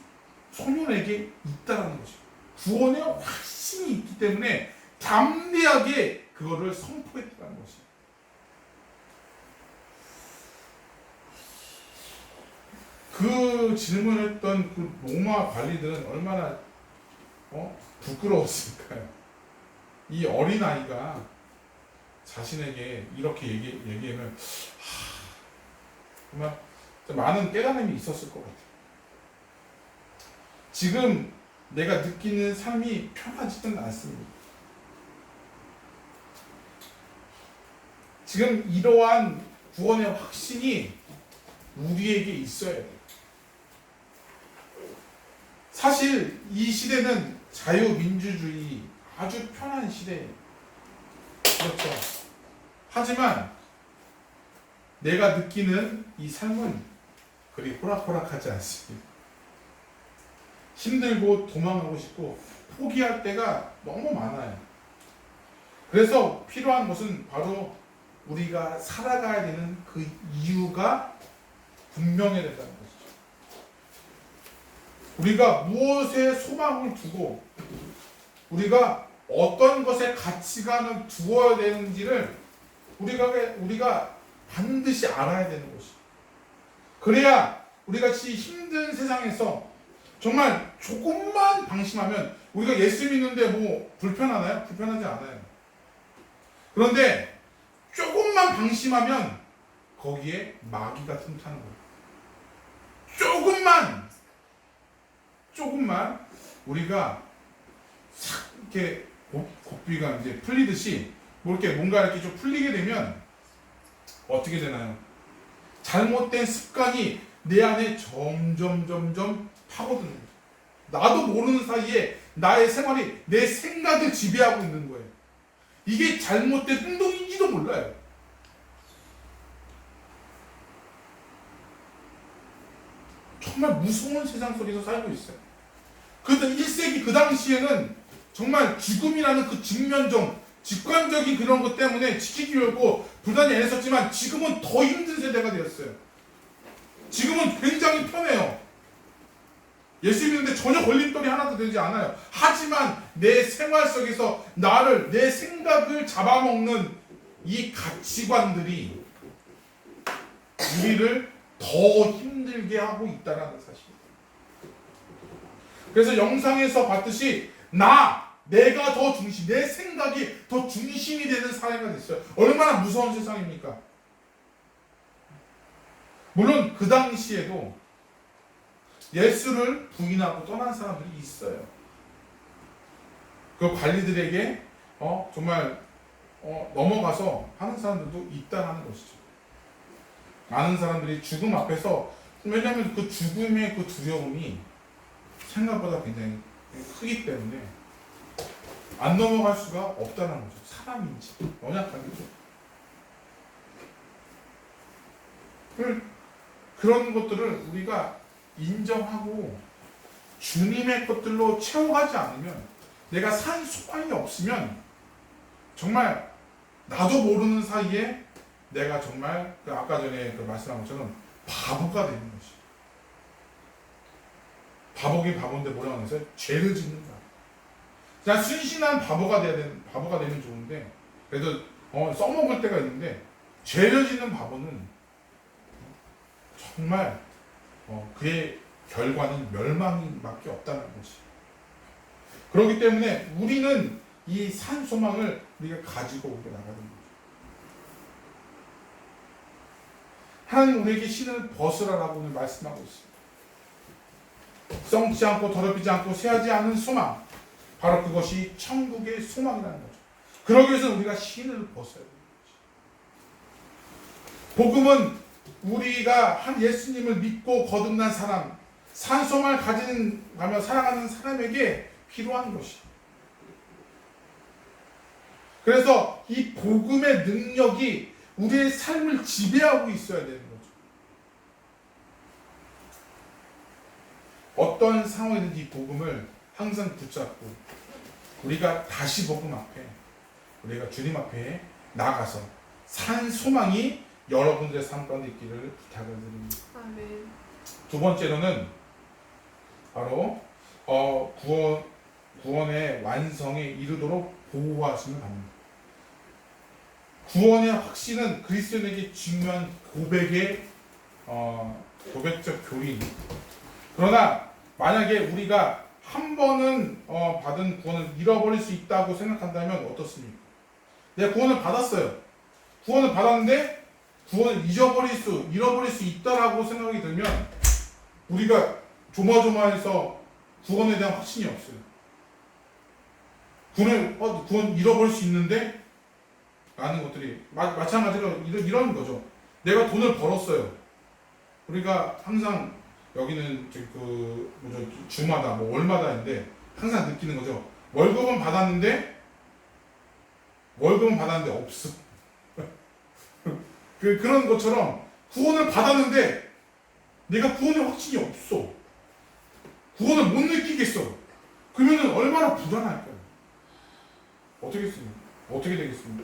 소년에게 있다는 거죠. 구원의 확신이 있기 때문에 담대하게 그거를 선포했다는 것이죠. 그 질문했던 그 로마 관리들은 얼마나 부끄러웠을까요? 이 어린아이가 자신에게 이렇게 얘기하면 정말 많은 깨달음이 있었을 것 같아요. 지금 내가 느끼는 삶이 편하지는 않습니다. 지금 이러한 구원의 확신이 우리에게 있어야 돼요. 사실 이 시대는 자유민주주의 아주 편한 시대예요. 그렇죠. 하지만 내가 느끼는 이 삶은 그리 호락호락하지 않습니다. 힘들고 도망가고 싶고 포기할 때가 너무 많아요. 그래서 필요한 것은 바로 우리가 살아가야 되는 그 이유가 분명해야 된다는 것이죠. 우리가 무엇에 소망을 두고 우리가 어떤 것에 가치관을 두어야 되는지를 우리가 반드시 알아야 되는 것이죠. 그래야 우리같이 힘든 세상에서 정말 조금만 방심하면 우리가 예수 믿는데 뭐 불편하나요? 불편하지 않아요. 그런데 조금만 방심하면 거기에 마귀가 틈타는 거예요. 조금만 우리가 싹 이렇게 고삐가 이제 풀리듯이 뭔가 이렇게 좀 풀리게 되면 어떻게 되나요? 잘못된 습관이 내 안에 점점 파고드는 거죠. 나도 모르는 사이에 나의 생활이 내 생각을 지배하고 있는 거예요. 이게 잘못된 행동인지도 몰라요. 정말 무서운 세상 속에서 살고 있어요. 그 1세기 그 당시에는 정말 죽음이라는 그 직관적인 그런 것 때문에 지키기 어렵고 불단히 애썼지만 지금은 더 힘든 세대가 되었어요. 지금은 굉장히 편해요. 예수 믿는데 전혀 걸림돌이 하나도 되지 않아요. 하지만 내 생활 속에서 내 생각을 잡아먹는 이 가치관들이 우리를 더 힘들게 하고 있다는 사실. 그래서 영상에서 봤듯이 내가 더 중심, 내 생각이 더 중심이 되는 사회가 됐어요. 얼마나 무서운 세상입니까? 물론 그 당시에도 예수를 부인하고 떠난 사람들이 있어요. 그 관리들에게 정말 넘어가서 하는 사람들도 있다는 것이죠. 많은 사람들이 죽음 앞에서, 왜냐하면 그 죽음의 그 두려움이 생각보다 굉장히 크기 때문에 안 넘어갈 수가 없다는 거죠. 사람인지 연약하겠죠. 그런 것들을 우리가 인정하고 주님의 것들로 채워가지 않으면, 내가 산 소망이 없으면 정말 나도 모르는 사이에 내가 정말 아까 전에 말씀한 것처럼 바보가 되는 것이. 바보긴 바보인데 뭐라고 하면서 죄를 짓는다. 그냥 순신한 바보가 되면 좋은데, 그래도 써먹을 때가 있는데, 죄를 짓는 바보는 정말 그의 결과는 멸망밖에 없다는 것이. 그렇기 때문에 우리는 이 산 소망을 우리가 가지고 우리가 나가는 거죠. 하나님 우리에게 신을 벗으라라고 오늘 말씀하고 있습니다. 썩지 않고 더럽히지 않고 쇠하지 않은 소망, 바로 그것이 천국의 소망이라는 거죠. 그러기 위해서는 우리가 신을 벗어야 됩니다. 복음은 우리가 한 예수님을 믿고 거듭난 사람, 산소망을 가며 살아가는 사람에게 필요한 것이. 그래서 이 복음의 능력이 우리의 삶을 지배하고 있어야 되는 거죠. 어떤 상황이든지 복음을 항상 붙잡고 우리가 다시 복음 앞에, 우리가 주님 앞에 나가서 산 소망이 여러분들의 삶 가운데 있기를 부탁을 드립니다. 아멘. 두 번째로는 바로 구원의 완성에 이르도록 보호하심을 받는다. 구원의 확신은 그리스도인에게 중요한 고백적 교리입니다. 그러나 만약에 우리가 한 번은 받은 구원을 잃어버릴 수 있다고 생각한다면 어떻습니까? 내가 구원을 받았어요. 구원을 받았는데 구원을 잃어버릴 수 있다라고 생각이 들면 우리가 조마조마해서 구원에 대한 확신이 없어요. 구원 잃어버릴 수 있는데 라는 것들이 마찬가지로 이런 거죠. 내가 돈을 벌었어요. 우리가 항상 여기는 주마다 월마다인데 항상 느끼는 거죠. 월급은 받았는데 없어. 그런 것처럼 구원을 받았는데 내가 구원의 확신이 없어. 구원을 못 느끼겠어. 그러면 얼마나 불안할까요? 어떻게 되겠습니까?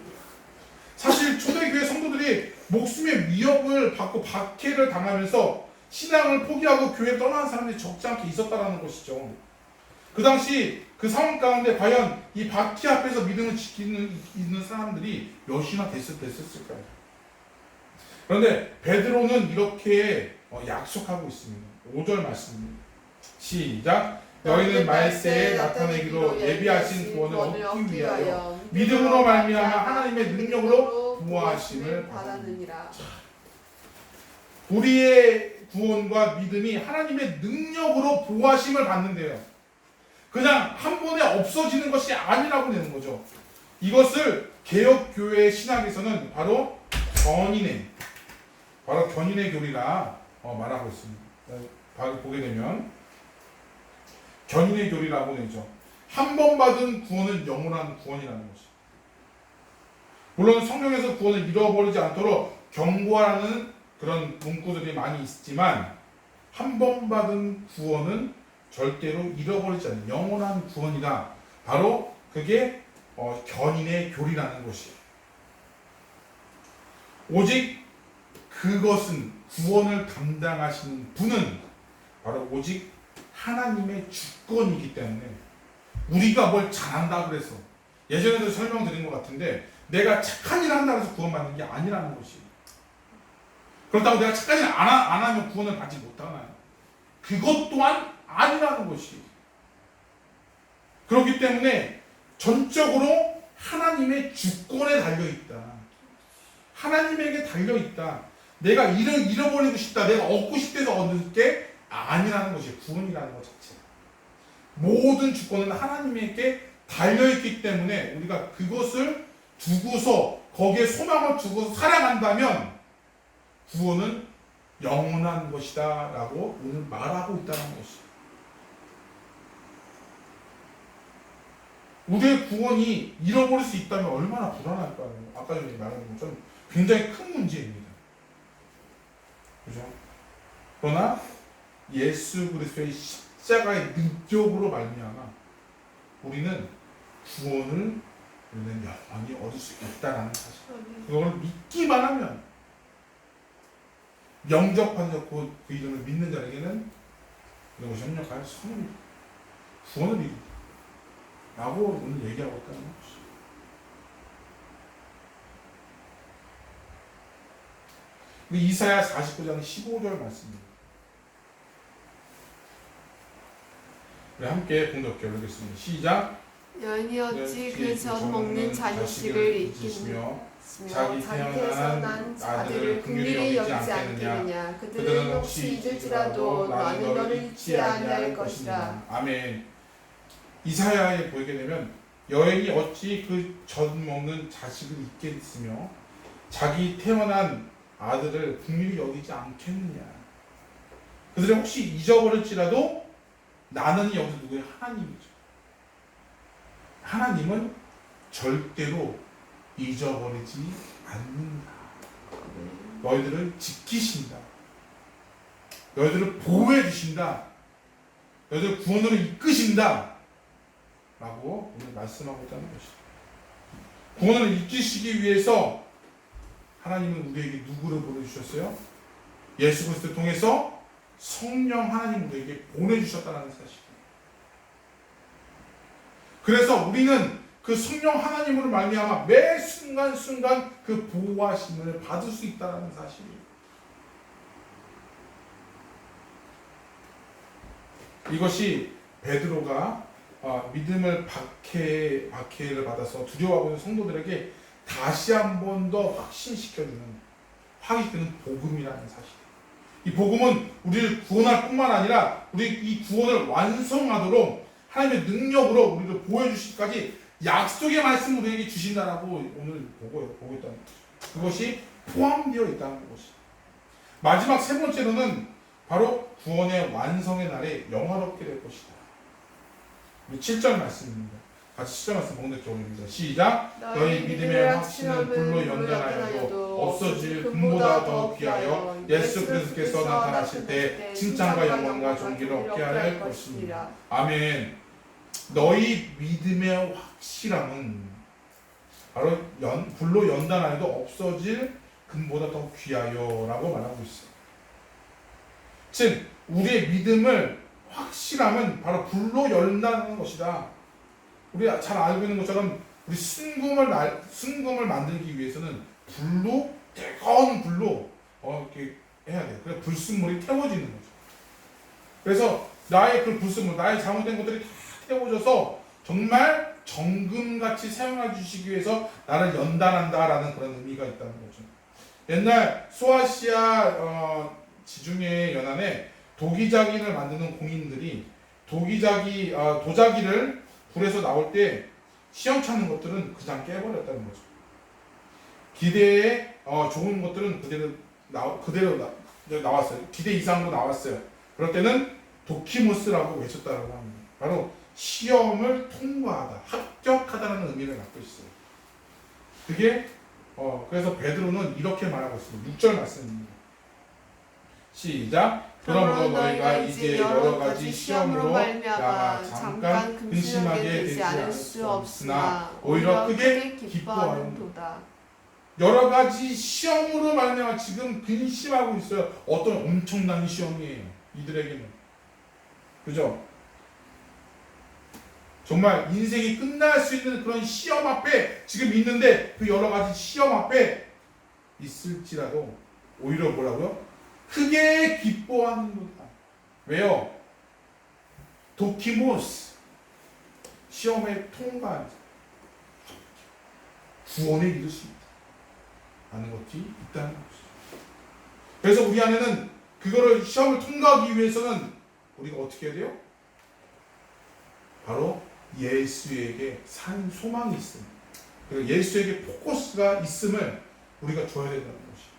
사실 초대교회 성도들이 목숨의 위협을 받고 박해를 당하면서 신앙을 포기하고 교회를 떠나는 사람들이 적지 않게 있었다는 것이죠. 그 당시 그 상황 가운데 과연 이 박해 앞에서 믿음을 지키는 있는 사람들이 몇이나 됐었을까요? 그런데 베드로는 이렇게 약속하고 있습니다. 5절 말씀입니다. 시작. 너희는 말세에 나타내기로 예비하신 구원을 얻기 위하여 믿음으로 말미암아 하나님의 능력으로 부활하심을 받았느니라. 우리의 구원과 믿음이 하나님의 능력으로 부활하심을 받는데요. 그냥 한 번에 없어지는 것이 아니라고 되는 거죠. 이것을 개혁교회 신학에서는 바로 견인의 교리라 말하고 있습니다. 바로 보게 되면 견인의 교리라고 되죠. 한 번 받은 구원은 영원한 구원이라는 것이죠. 물론 성경에서 구원을 잃어버리지 않도록 경고하는 그런 문구들이 많이 있지만 한 번 받은 구원은 절대로 잃어버리지 않는 영원한 구원이다. 바로 그게 견인의 교리라는 것이에요. 오직 그것은 구원을 담당하시는 분은 바로 오직 하나님의 주권이기 때문에 우리가 뭘 잘한다 그래서 예전에도 설명드린 것 같은데 내가 착한 일을 한다고 해서 구원받는 게 아니라는 것이. 그렇다고 내가 착한 일을 안 하면 구원을 받지 못하나요? 그것 또한 아니라는 것이. 그렇기 때문에 전적으로 하나님의 주권에 달려있다. 하나님에게 달려있다. 내가 잃어버리고 싶다. 내가 얻고 싶대서 얻을 게 아니라는 것이 구원이라는 것 자체. 모든 주권은 하나님에게 달려있기 때문에 우리가 그것을 두고서 거기에 소망을 두고서 살아간다면 구원은 영원한 것이다 라고 오늘 말하고 있다는 것이에요. 우리의 구원이 잃어버릴 수 있다면 얼마나 불안할까요? 아까 전에 말한 것처럼 굉장히 큰 문제입니다. 그죠? 그러나 예수 그리스도의 십자가의 능력으로 말미암아 우리는 구원을 우리는 영원히 얻을 수 있다는 사실. 그걸 믿기만 하면 영접하고 그 이름을 믿는 자에게는 이것이 협력하여 성립, 구원을 이루다 라고 오늘 얘기하고 있다는 것이죠. 이사야 49장 15절 말씀입니다. 우리 함께 공독해 보겠습니다. 시작. 여인이 어찌 그 젖 먹는 자식을 잊기며 자기 태어난 아들을 긍휼히 여기지 않겠느냐. 그들은 혹시 잊을지라도 나는 너를 잊지 아니할 것이라. 아멘. 이사야에 보게 되면 여인이 어찌 그 젖 먹는 자식을 잊겠으며 자기 태어난 아들을 긍휼히 여기지 않겠느냐. 그들은 혹시 잊어버릴지라도 나는 여기서 누구의 하나님이죠. 하나님은 절대로 잊어버리지 않는다. 너희들을 지키신다. 너희들을 보호해 주신다. 너희들 구원으로 이끄신다. 라고 오늘 말씀하고 있다는 것이죠. 구원을 이끄시기 위해서 하나님은 우리에게 누구를 보내주셨어요? 예수 그리스도를 통해서 성령 하나님 우리에게 보내주셨다는 사실. 그래서 우리는 그 성령 하나님으로 말미암아 매 순간순간 그 보호하심을 받을 수 있다는 사실이에요. 이것이 베드로가 믿음을 박해를 받아서 두려워하고 있는 성도들에게 다시 한 번 더 확신시켜주는 복음이라는 사실. 이 복음은 우리를 구원할 뿐만 아니라 우리 이 구원을 완성하도록 하나님의 능력으로 우리를 보여주시기까지 약속의 말씀을 우리에게 주신다라고 오늘 보고 있다는 거죠. 그것이 포함되어 있다는 것이. 마지막 세 번째로는 바로 구원의 완성의 날에 영화롭게 될 것이다. 7절 말씀입니다. 같이 7절 말씀 목록 교훈입니다. 시작. 너희 믿음의 확신은 불로 연단하여도 없어질 금보다 더 귀하여 예수 그리스도께서 나타나실 때 칭찬과 영광과 존귀를 얻게 할 것입니다. 아멘. 너희 믿음의 확실함은 바로 불로 연단하여도 없어질 금보다 더 귀하여라고 말하고 있어요. 즉 우리의 믿음을 확실함은 바로 불로 연단하는 것이다. 우리가 잘 알고 있는 것처럼 우리 순금을 만들기 위해서는 불로 뜨거운 불로 이렇게 해야 돼요. 그래서 불순물이 태워지는 거죠. 그래서 나의 그 불순물, 나의 잘못된 것들이 다 태워져서 정말 정금같이 사용해 주시기 위해서 나를 연단한다라는 그런 의미가 있다는 거죠. 옛날 소아시아 지중해 연안에 도기자기를 만드는 공인들이 도자기를 불에서 나올 때 시험찮은 것들은 그냥 깨버렸다는 거죠. 기대에 좋은 것들은 그대로 나왔어요. 기대 이상으로 나왔어요. 그럴 때는 도키모스라고 외쳤다라고 합니다. 바로 시험을 통과하다, 합격하다는 의미를 갖고 있어요. 그게 그래서 베드로는 이렇게 말하고 있습니다. 6절 말씀입니다. 시작. 그러므로 너희가 이제 여러 가지 시험으로 말미암아 잠깐 근심하게 되지 않을 수 없으나 오히려 크게 기뻐하는도다. 여러 가지 시험으로 말미암아 지금 근심하고 있어요. 어떤 엄청난 시험이에요. 이들에게는. 그죠? 정말 인생이 끝날 수 있는 그런 시험 앞에 지금 있는데 그 여러 가지 시험 앞에 있을지라도 오히려 뭐라고요? 크게 기뻐하는도다. 왜요? 도키모스 시험에 통과한 구원에 이를 수 있다. 라는 것이 있다는 것이죠. 그래서 우리 안에는 그거를 시험을 통과하기 위해서는 우리가 어떻게 해야 돼요? 바로 예수에게 산 소망이 있습니다. 그리고 예수에게 포커스가 있음을 우리가 줘야 된다는 것이죠.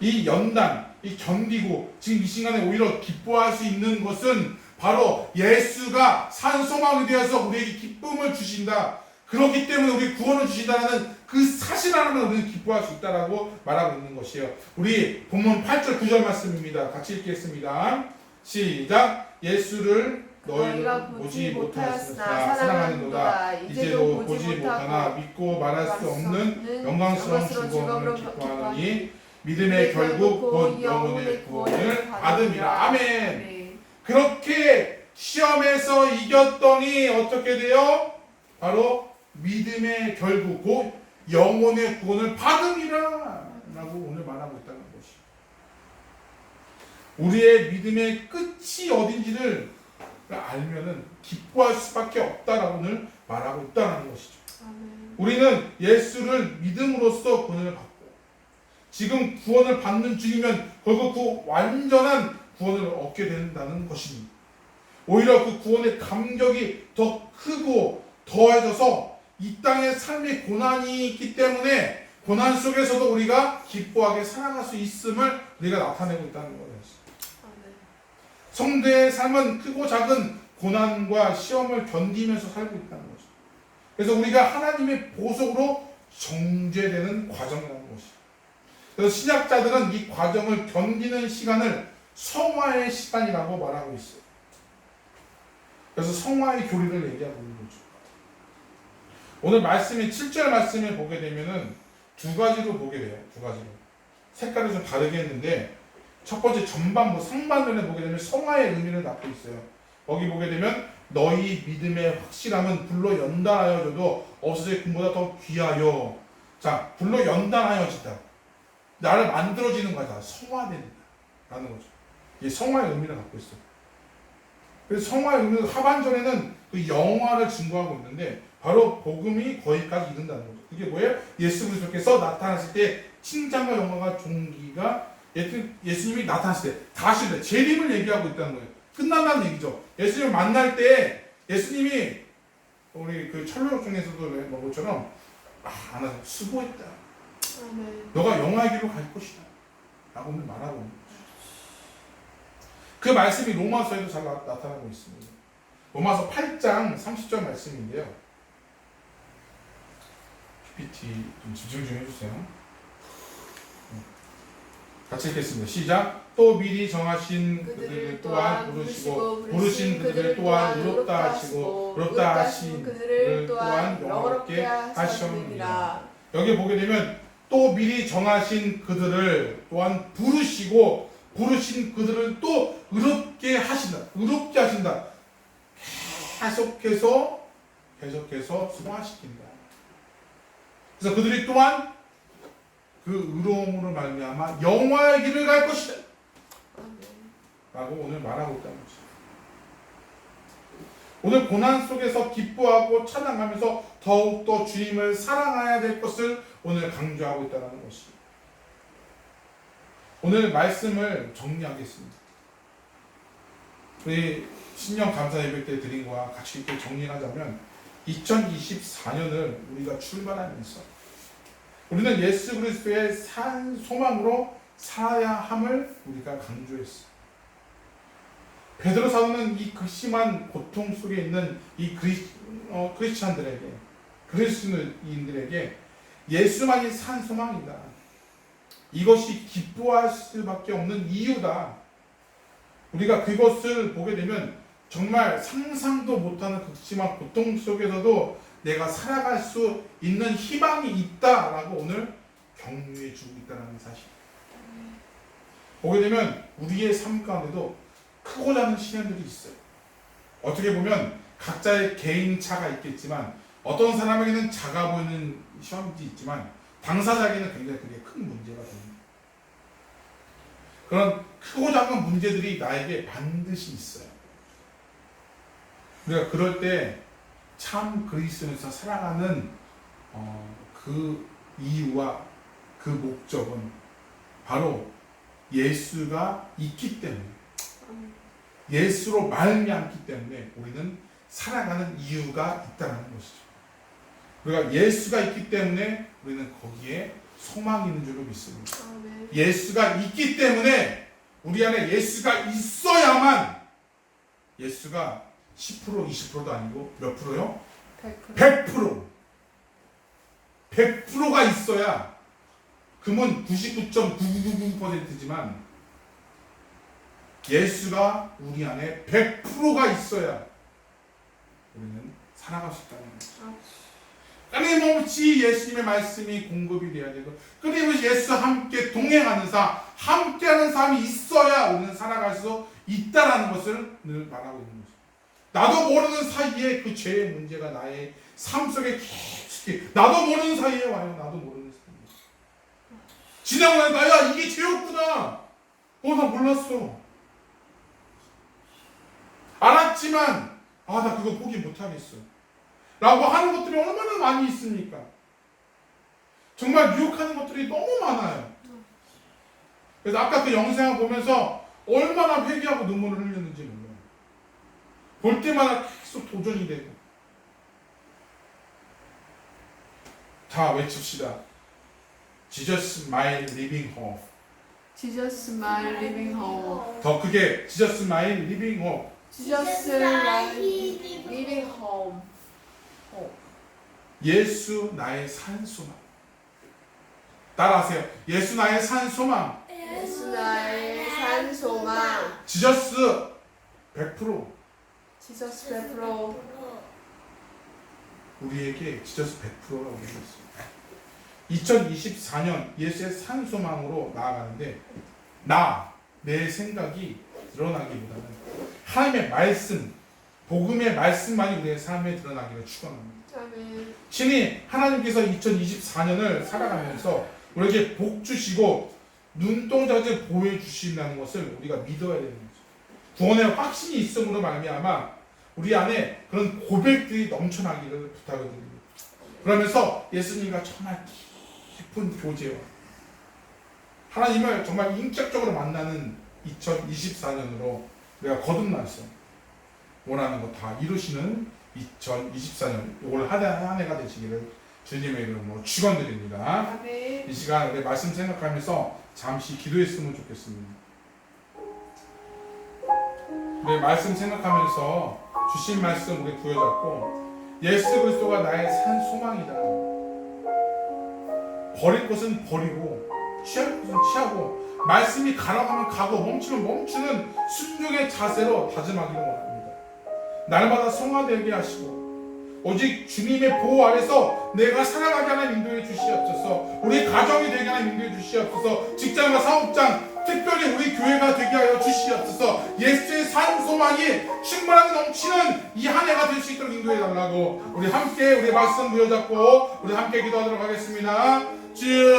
이 연단, 이 견디고 지금 이 시간에 오히려 기뻐할 수 있는 것은 바로 예수가 산 소망이 되어서 우리에게 기쁨을 주신다. 그렇기 때문에 우리 구원을 주신다는 그 사실 하나만 우리는 기뻐할 수 있다라고 말하고 있는 것이에요. 우리 본문 8절 9절 말씀입니다. 같이 읽겠습니다. 시작. 예수를 너희가 보지 못하였으나 사랑하는도다. 이제도 보지 못하나 믿고 말할 수 없는 영광스러운 즐거움을 기뻐하느니 믿음의 결국 곧 영혼의 구원을 받음이라. 아멘. 그렇게 시험에서 이겼더니 어떻게 돼요? 바로 믿음의 결국 곧 영혼의 구원을 받음이라 라고 오늘 말하고 있다는 것이. 우리의 믿음의 끝이 어딘지를 알면은 기뻐할 수밖에 없다라고 오늘 말하고 있다는 것이죠. 우리는 예수를 믿음으로써 구원을 받고 지금 구원을 받는 중이면 결국 그 완전한 구원을 얻게 된다는 것입니다. 오히려 그 구원의 감격이 더 크고 더해져서 이 땅의 삶의 고난이 있기 때문에 고난 속에서도 우리가 기뻐하게 살아갈 수 있음을 우리가 나타내고 있다는 거예요. 성도의 삶은 크고 작은 고난과 시험을 견디면서 살고 있다는 거죠. 그래서 우리가 하나님의 보석으로 정죄되는 과정이라는 것이죠. 그래서 신약자들은 이 과정을 견디는 시간을 성화의 시간이라고 말하고 있어요. 그래서 성화의 교리를 얘기하고 있는 거죠. 오늘 말씀이 7절 말씀을 보게 되면은 두 가지로 보게 돼요. 두 가지로. 색깔이 좀 다르게 했는데 첫 번째 전반부 상반면에 보게 되면 성화의 의미를 갖고 있어요. 거기 보게 되면 너희 믿음의 확실함은 불로 연단하여져도 없어질 금보다 더 귀하여. 자, 불로 연단하여지다. 나를 만들어지는 거다. 성화된다. 라는 거죠. 이게 성화의 의미를 갖고 있어요. 그래서 성화의 의미는 하반절에는 그 영화를 증거하고 있는데 바로 복음이 거기까지 이른다는 거죠. 그게 뭐예요? 예수 그리스도께서 나타나실 때 칭찬과 영광과 존귀가 예수님이 나타나실 때 다시 재림을 얘기하고 있다는 거예요. 끝난다는 얘기죠. 예수님을 만날 때 예수님이 우리 그 철로 중에서도 뭐 것처럼 나 수고했다. 너가 영화의 길로 갈 것이다. 라고 오늘 말하고 있는 거죠. 그 말씀이 로마서에도 잘 나타나고 있습니다. 로마서 8장 30절 말씀인데요. PPT 좀 집중 좀 해주세요. 같이 읽겠습니다. 시작. 또 미리 정하신 그들을 또한 부르시고 부르신 그들을 또한 의롭다 하시고 의롭다 하신 그들을 또한 영화롭게 하시옵니다. 여기 보게 되면 또 미리 정하신 그들을 또한 부르시고 부르신 그들을 또 의롭게 하신다. 의롭게 하신다. 계속해서 소화시킨다. 그래서 그들이 또한 그 의로움으로 말미암아 영화의 길을 갈 것이다 라고 오늘 말하고 있다는 것이죠. 오늘 고난 속에서 기뻐하고 찬양하면서 더욱더 주님을 사랑해야 될 것을 오늘 강조하고 있다는 것이죠. 오늘 말씀을 정리하겠습니다. 우리 신년 감사 예배 때 드린 거와 같이 이렇게 정리하자면 2024년을 우리가 출발하면서 우리는 예수 그리스도의 산 소망으로 살아야 함을 우리가 강조했어요. 베드로 사도는 이 극심한 고통 속에 있는 이 크리스찬들에게, 그리스도인들에게 예수만이 산 소망이다. 이것이 기뻐할 수밖에 없는 이유다. 우리가 그것을 보게 되면 정말 상상도 못하는 극심한 고통 속에서도 내가 살아갈 수 있는 희망이 있다라고 오늘 격려해 주고 있다는 사실. 보게 되면 우리의 삶 가운데도 크고 작은 시련들이 있어요. 어떻게 보면 각자의 개인차가 있겠지만 어떤 사람에게는 작아 보이는 시험이 있지만 당사자에게는 굉장히 그게 큰 문제가 됩니다. 그런 크고 작은 문제들이 나에게 반드시 있어요. 우리가 그럴 때 참 그리스도에서 살아가는 그 이유와 그 목적은 바로 예수가 있기 때문에, 예수로 말미암기 때문에 우리는 살아가는 이유가 있다는 것이죠. 우리가 예수가 있기 때문에 우리는 거기에 소망이 있는 줄로 믿습니다. 예수가 있기 때문에 우리 안에 예수가 있어야만 예수가 10% 20%도 아니고 몇 프로요? 100%. 100%가 있어야 금은 99.9999%지만 예수가 우리 안에 100%가 있어야 우리는 살아갈 수 있다는 거죠. 끊임없이 예수님의 말씀이 공급이 돼야 되고 끊임없이 예수와 함께 동행하는 삶, 함께하는 삶이 있어야 우리는 살아갈 수 있다는 것을 늘 말하고 있는 거죠. 나도 모르는 사이에 그 죄의 문제가 나의 삶 속에 깊이 나도 모르는 사이에 와요. 나도 모르는 사이에 지나고 나니까 야 이게 죄였구나. 나 몰랐어. 알았지만 나 그거 포기 못하겠어 라고 하는 것들이 얼마나 많이 있습니까? 정말 유혹하는 것들이 너무 많아요. 그래서 아까 그 영상을 보면서 얼마나 회개하고 눈물을 흘렸는지 몰라요. 볼 때마다 계속 도전이 되고. 다 외칩시다. Jesus my living hope. Jesus my living hope. 더 크게 Jesus my living hope. Jesus my living home. 예수 나의 산 소망. 따라하세요. 예수 나의 산 소망. 예수 나의 산 소망. 지저스 100%. Jesus 100%. 우리에게 지저스 100%라고 얘기했어요. 2024년 예수의 산 소망으로 나아가는데 내 생각이 드러나기보다는 하나님의 말씀, 복음의 말씀만이 우리의 삶에 드러나기를 축원합니다. 아멘. 신이 하나님께서 2024년을 살아가면서 우리에게 복 주시고 눈동자를 보여주신다는 것을 우리가 믿어야 되는 거죠. 구원의 확신이 있음으로 말미암아 우리 안에 그런 고백들이 넘쳐나기를 부탁을 드립니다. 그러면서 예수님과 정말 깊은 교제와 하나님을 정말 인격적으로 만나는 2024년으로 우리가 거듭나서 원하는 거 다 이루시는 2024년 올 한 해가 되시기를 주님의 이름으로 축원드립니다. 아멘. 이 시간 우리 말씀 생각하면서 잠시 기도했으면 좋겠습니다. 우리 말씀 생각하면서 주신 말씀 우리 부여잡고 예수 그리스도가 나의 산 소망이다. 버릴 것은 버리고 취할 것은 취하고 말씀이 가라고 하면 가고 멈추면 멈추는 순종의 자세로 다짐하기를 원합니다. 날마다 성화되게 하시고 오직 주님의 보호 아래서 내가 살아가게 하는 인도해 주시옵소서. 우리 가정이 되게 하는 인도해 주시옵소서. 직장과 사업장 특별히 우리 교회가 되게 하여 주시옵소서. 예수의 산 소망이 충만하게 넘치는 이 한 해가 될 수 있도록 인도해 달라고 우리 함께 우리 말씀 부여잡고 우리 함께 기도하도록 하겠습니다. 주여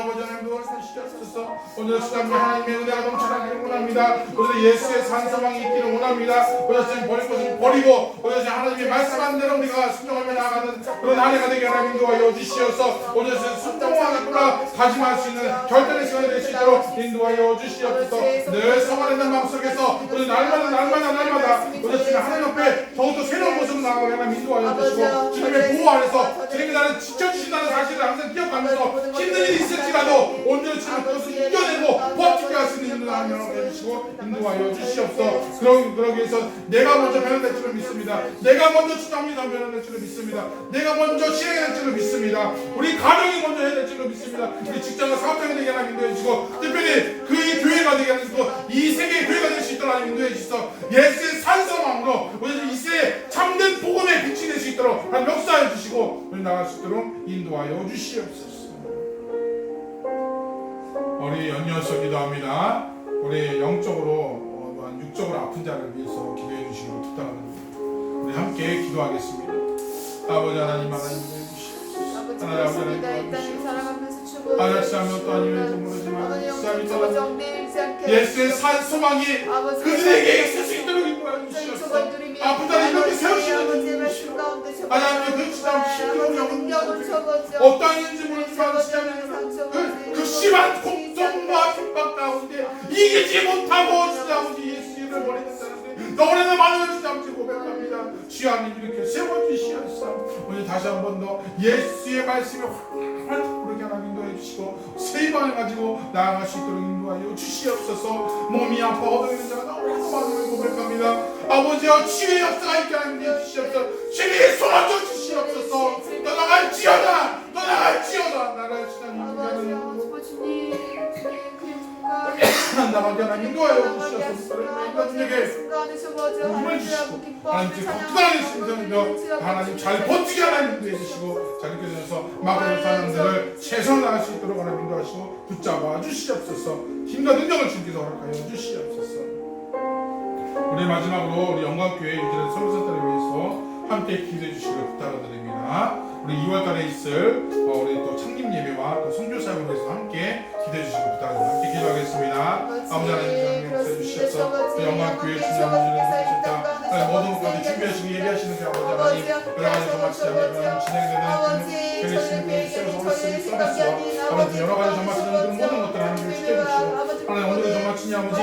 아버지 하나님 도와주시옵소서. 오늘 시간에 하나님의 은혜가 넘쳐나기를 원합니다. 오늘 예수의 산 소망이 있기를 원합니다. 오늘 지금 버릴 것은 버리고 오늘 하나님의 말씀한 대로 우리가 순종하며 나아가는 그런 한 해가 되게 하나님 인도하여 주시옵소서. 오늘 순종하겠구나 다짐할 수 있는 결단의 시간이 될 수 있도록 인도하여 주시옵소서. 늘 성화되는 마음속에서 오늘 날마다 오늘 지금 하나님 앞에 더욱더 새로운 모습으로 나아가게 하나님 인도하여 주시고 주님의 보호 아래서 주님이 나를 지켜주신다는 사실을 항상 기억하면서 힘든 일이 있을지라도 오늘 지금 그것을 이겨내고 버티게 할 수 있는 인도를 하며 해주시고 인도하여 주시옵소서. 그러기 위해서 내가 먼저 변화될 줄을 믿습니다. 내가 먼저 주장합니다. 변화될 줄을 믿습니다. 내가 먼저 실행해낼 줄을 믿습니다. 우리 가정이 먼저 해야 될 줄을 믿습니다. 우리 직장과 사업장이 되게 하나님 인도해 주시고 특별히 그의 교회가 되게 하시고 이 세계의 교회가 될 수 있도록 하나님 인도해 주시고 예수의 산성함으로 오늘 이 세대에 참된 복음의 빛이 될 수 있도록 하나님 역사해 주시고 우리 나갈 수 있도록 인도하여 주시옵소서. 우리 연이어서 기도합니다. 우리 영적으로 또한 육적으로 아픈 자를 위해서 기도해 주시기를 부탁합니다. 우리 함께 기도하겠습니다. 아버지 하나님 해주시옵소서. 하나님 하나님 도와주시옵소서. 아저씨하며 또 아니면서 모르지만 시험이 떠나서 예수의 산 소망이 그들에게 있을 수 있도록 인도하여 주시옵소서. 아픈 자를 이렇게 세우시는 주시옵소서. 하나님 그 시장 힘으로 영혼을 어떠한지 모르지만 그 심한 고통과 핍박 가운데 이기지 못하고 주자 아버지 예수님을 버리는 사람들 너무나 많은 주자 아버지 고백합니다. 주여 하나님 이렇게 세워주시옵소서. 오늘 다시 한 번 더 예수의 말씀이 활활 부르게 하나님 인도해 주시고 새 희망을 가지고 나아갈 수 있도록 인도하여 주시옵소서. 몸이 아파 허덕이는 자가 너무나 많음을 고백합니다. 아버지여 치유의 역사가 있게 하나님 인도해 주시옵소서. 치유의 소망 좀 주시옵소서. 떠나갈지어다 나를 주님 나가게 하나님 인도하여 주시옵소서. 하나님에게 힘을 주시고 하나님 걱정하는 심정으로 하나님 잘 버티게 하나님 인도해 주시고 잘 이끌어서 막을 사람들을 최선을 다할 수 있도록 하나님 인도하시고 붙잡아 주시옵소서. 힘과 능력을 주기도 허락하여 주시옵소서. 우리 마지막으로 우리 영광교회 유지된 선교사들을 위해서 함께 기도해 주시기를 부탁드립니다. 우리 2월달에 있을 우리 또 창립 예배와 또 선교 사역을 위해서 함께 기도해 주시기 부탁드립니다. 함께 기도하겠습니다. 아버지 하나님 역사해 주시옵소서. 영광교회 주님 아버지를 주셨다. 모든 것까지 준비하시고 예배하시는 그 아버지 하나님 여러 가지 정말 진행되는 교회신들 서비스와 아버지 여러 가지 정말 진행되는 모든 것들 하나님 지켜주시고 하나님 오늘은 정말 주님 아버지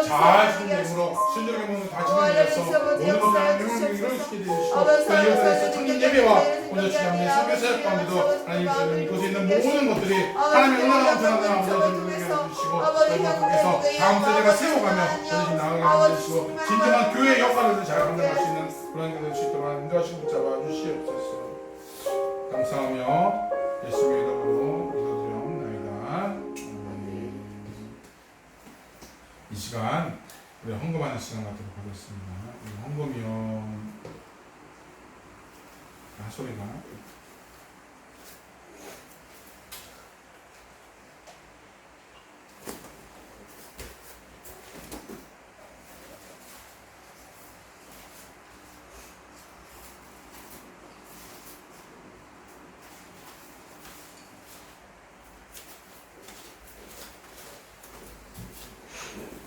잘 진행으로 순전하게 모든 다 진행되어서 모든 것을 하나님 명령을 이루어지게 해주시고 그 이어서 창립 예배와 오늘 주님 아버지 선교 사역 가운데도 하나님 주님 이곳에 있는 모든 것들이 하나님의 은혜가 전하는 아버지를 위해 주시고 여러분께서 다음 세대가 세워가며 저희 나아가게 해주시고 진정한 교회의 역할을 잘 감당할 수 있는 그런 게 될 수 있도록 하나님 인도하시고 붙잡아 주시옵소서. 감사하며 예수님의 이름으로 기도드리옵나이다. 이 시간 우리 헌금하는 시간 갖도록 하겠습니다. 헌금이요 소리가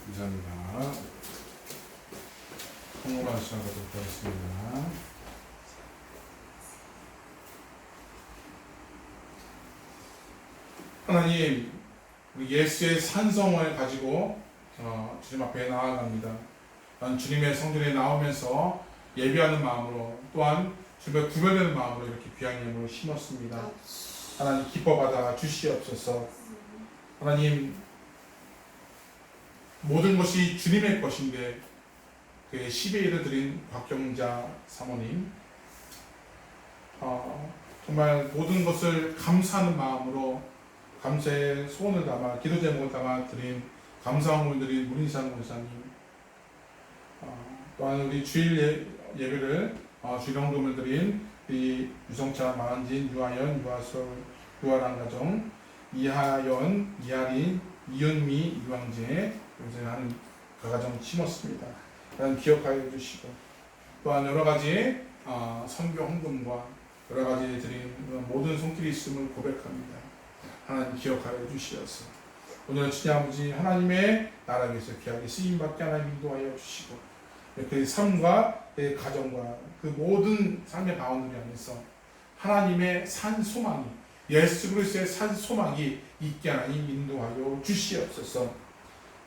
감사합니다. 헌금하는 시간 갖도록 하겠습니다. 하나님, 우리 예수의 산성을 가지고 주님 앞에 나아갑니다. 난 주님의 성전에 나오면서 예배하는 마음으로 또한 주님의 구별되는 마음으로 이렇게 귀한 예물을 심었습니다. 하나님 기뻐받아 주시옵소서. 하나님 모든 것이 주님의 것인데 그 10의 1을 드린 박경자 사모님, 정말 모든 것을 감사하는 마음으로 감사의 소원을 담아 기도 제목을 담아 드린 감사함을 드린 문희상 목사님, 또한 우리 주일 예배를 주일 헌금을 드린 이 유성차, 마은진, 유아연, 유아솔, 유아란 가정, 이하연, 이하린, 이은미, 유황재 요새 하는 그 가정 심었습니다. 기억하여 주시고, 또한 여러 가지 선교 헌금과 여러 가지 드린 모든 손길이 있음을 고백합니다. 하나님 기억하여 주시옵소서. 오늘 주님 아버지 하나님의 나라 위해서 귀하게 쓰임받게 하나님 인도하여 주시고, 그 삶과 그 가정과 그 모든 삶의 가운데 안에서 하나님의 산 소망이, 예수 그리스도의 산 소망이 있게 하나님 인도하여 주시옵소서.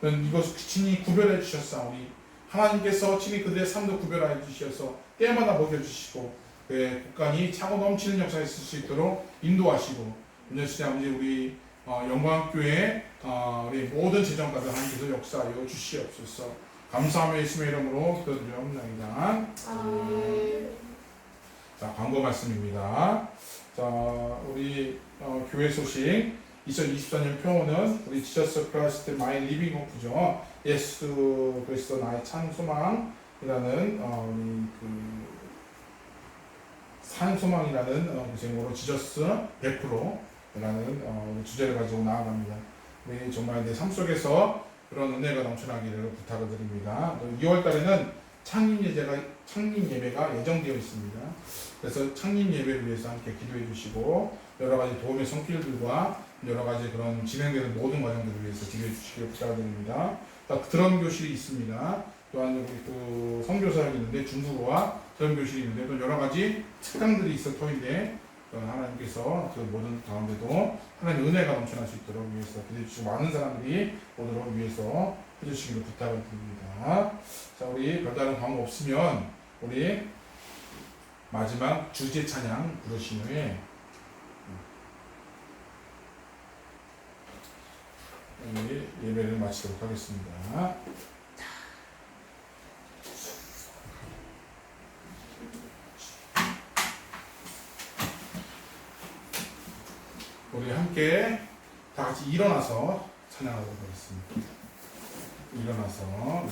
이것을 친히 구별해 주셨사오니 하나님께서 친히 그들의 삶도 구별하여 주셔서 때마다 먹여주시고 국간이 차고 넘치는 역사에 있을 수 있도록 인도하시고, 오늘 주님 아버지 우리 영광교회 우리 모든 재정가들 하나님께서 역사하여 주시옵소서. 감사하며 예수의 이름으로 기도드리옵나이다. 자, 광고 말씀입니다. 자, 우리 교회 소식 2024년 표어는 우리 지저스 크라이스트 마이 리빙 호프죠. 예수 그리스도 나의 참 소망이라는 우리 그 산 소망이라는 제목으로 지저스 100%라는 주제를 가지고 나아갑니다. 우리 정말 내 삶 속에서 그런 은혜가 넘쳐나기를 부탁을 드립니다. 2월 달에는 창립 예배가 예정되어 있습니다. 그래서 창립 예배를 위해서 함께 기도해 주시고, 여러 가지 도움의 손길들과 여러 가지 그런 진행되는 모든 과정들을 위해서 기도해 주시길 부탁드립니다. 드럼 교실이 있습니다. 또한 여기 또 선교사역이 있는데 중국어와 드럼 교실이 있는데 또 여러 가지 특강들이 있을 터인데, 하나님께서 그 모든 가운데도 하나님의 은혜가 넘쳐날 수 있도록 위해서 기도해 주시고, 많은 사람들이 오도록 위해서 해주시기를 부탁을 드립니다. 자, 우리 별다른 광고 없으면 우리 마지막 주제 찬양 부르신 후에 우리 예배를 마치도록 하겠습니다. 우리 함께 다 같이 일어나서 찬양하도록 하겠습니다. 일어나서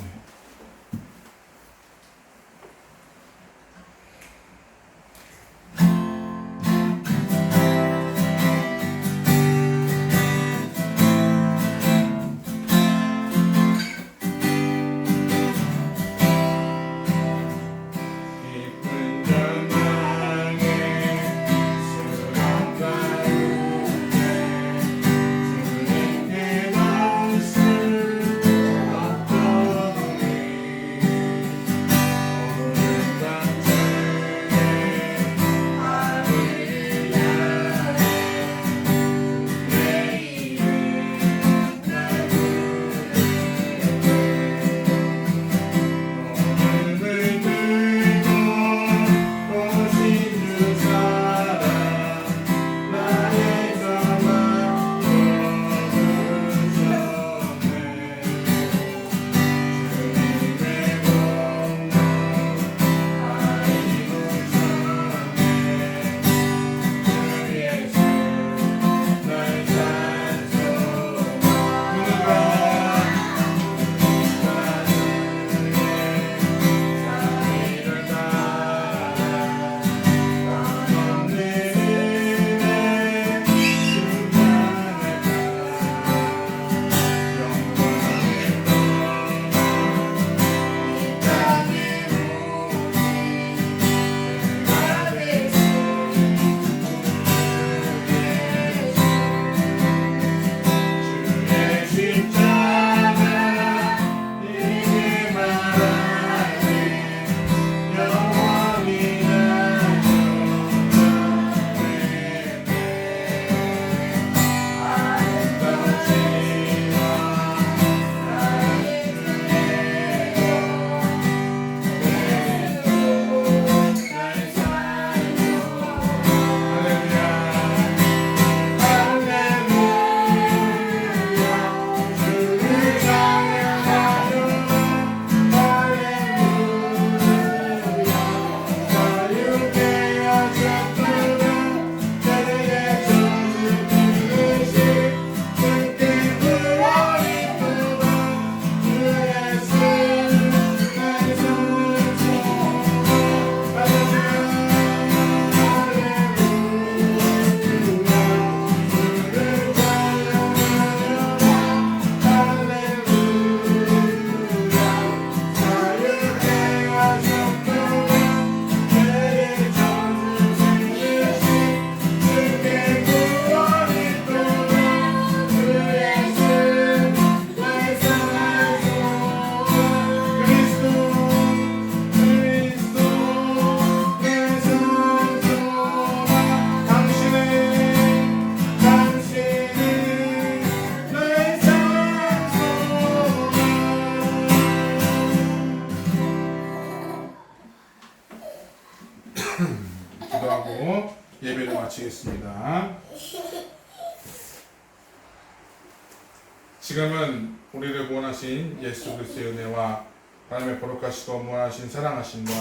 지금은 우리를 구원하신 예수 그리스도의 은혜와 하나님의 거룩하시고 무한하신 사랑하심과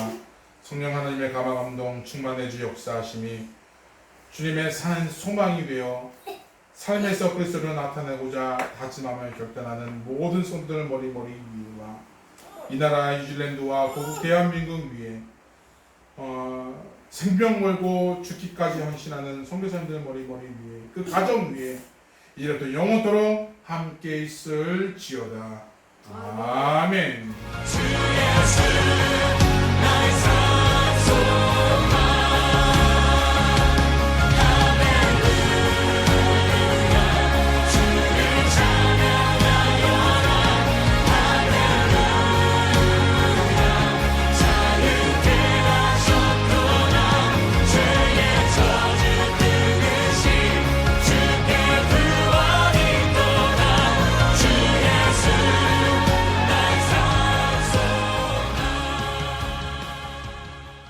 성령 하나님의 감화 감동 충만해 주 역사하심이 주님의 산 소망이 되어 삶에서 그리스도를 나타내고자 다짐하며 결단하는 모든 성도들 머리머리 위와 이 나라 뉴질랜드와 고국 대한민국 위에 생명 걸고 죽기까지 헌신하는 선교사님들 머리머리 위에 그 가정 위에 이제부터 영원토록 함께 있을지어다. 아멘. 주 예수 나의 산소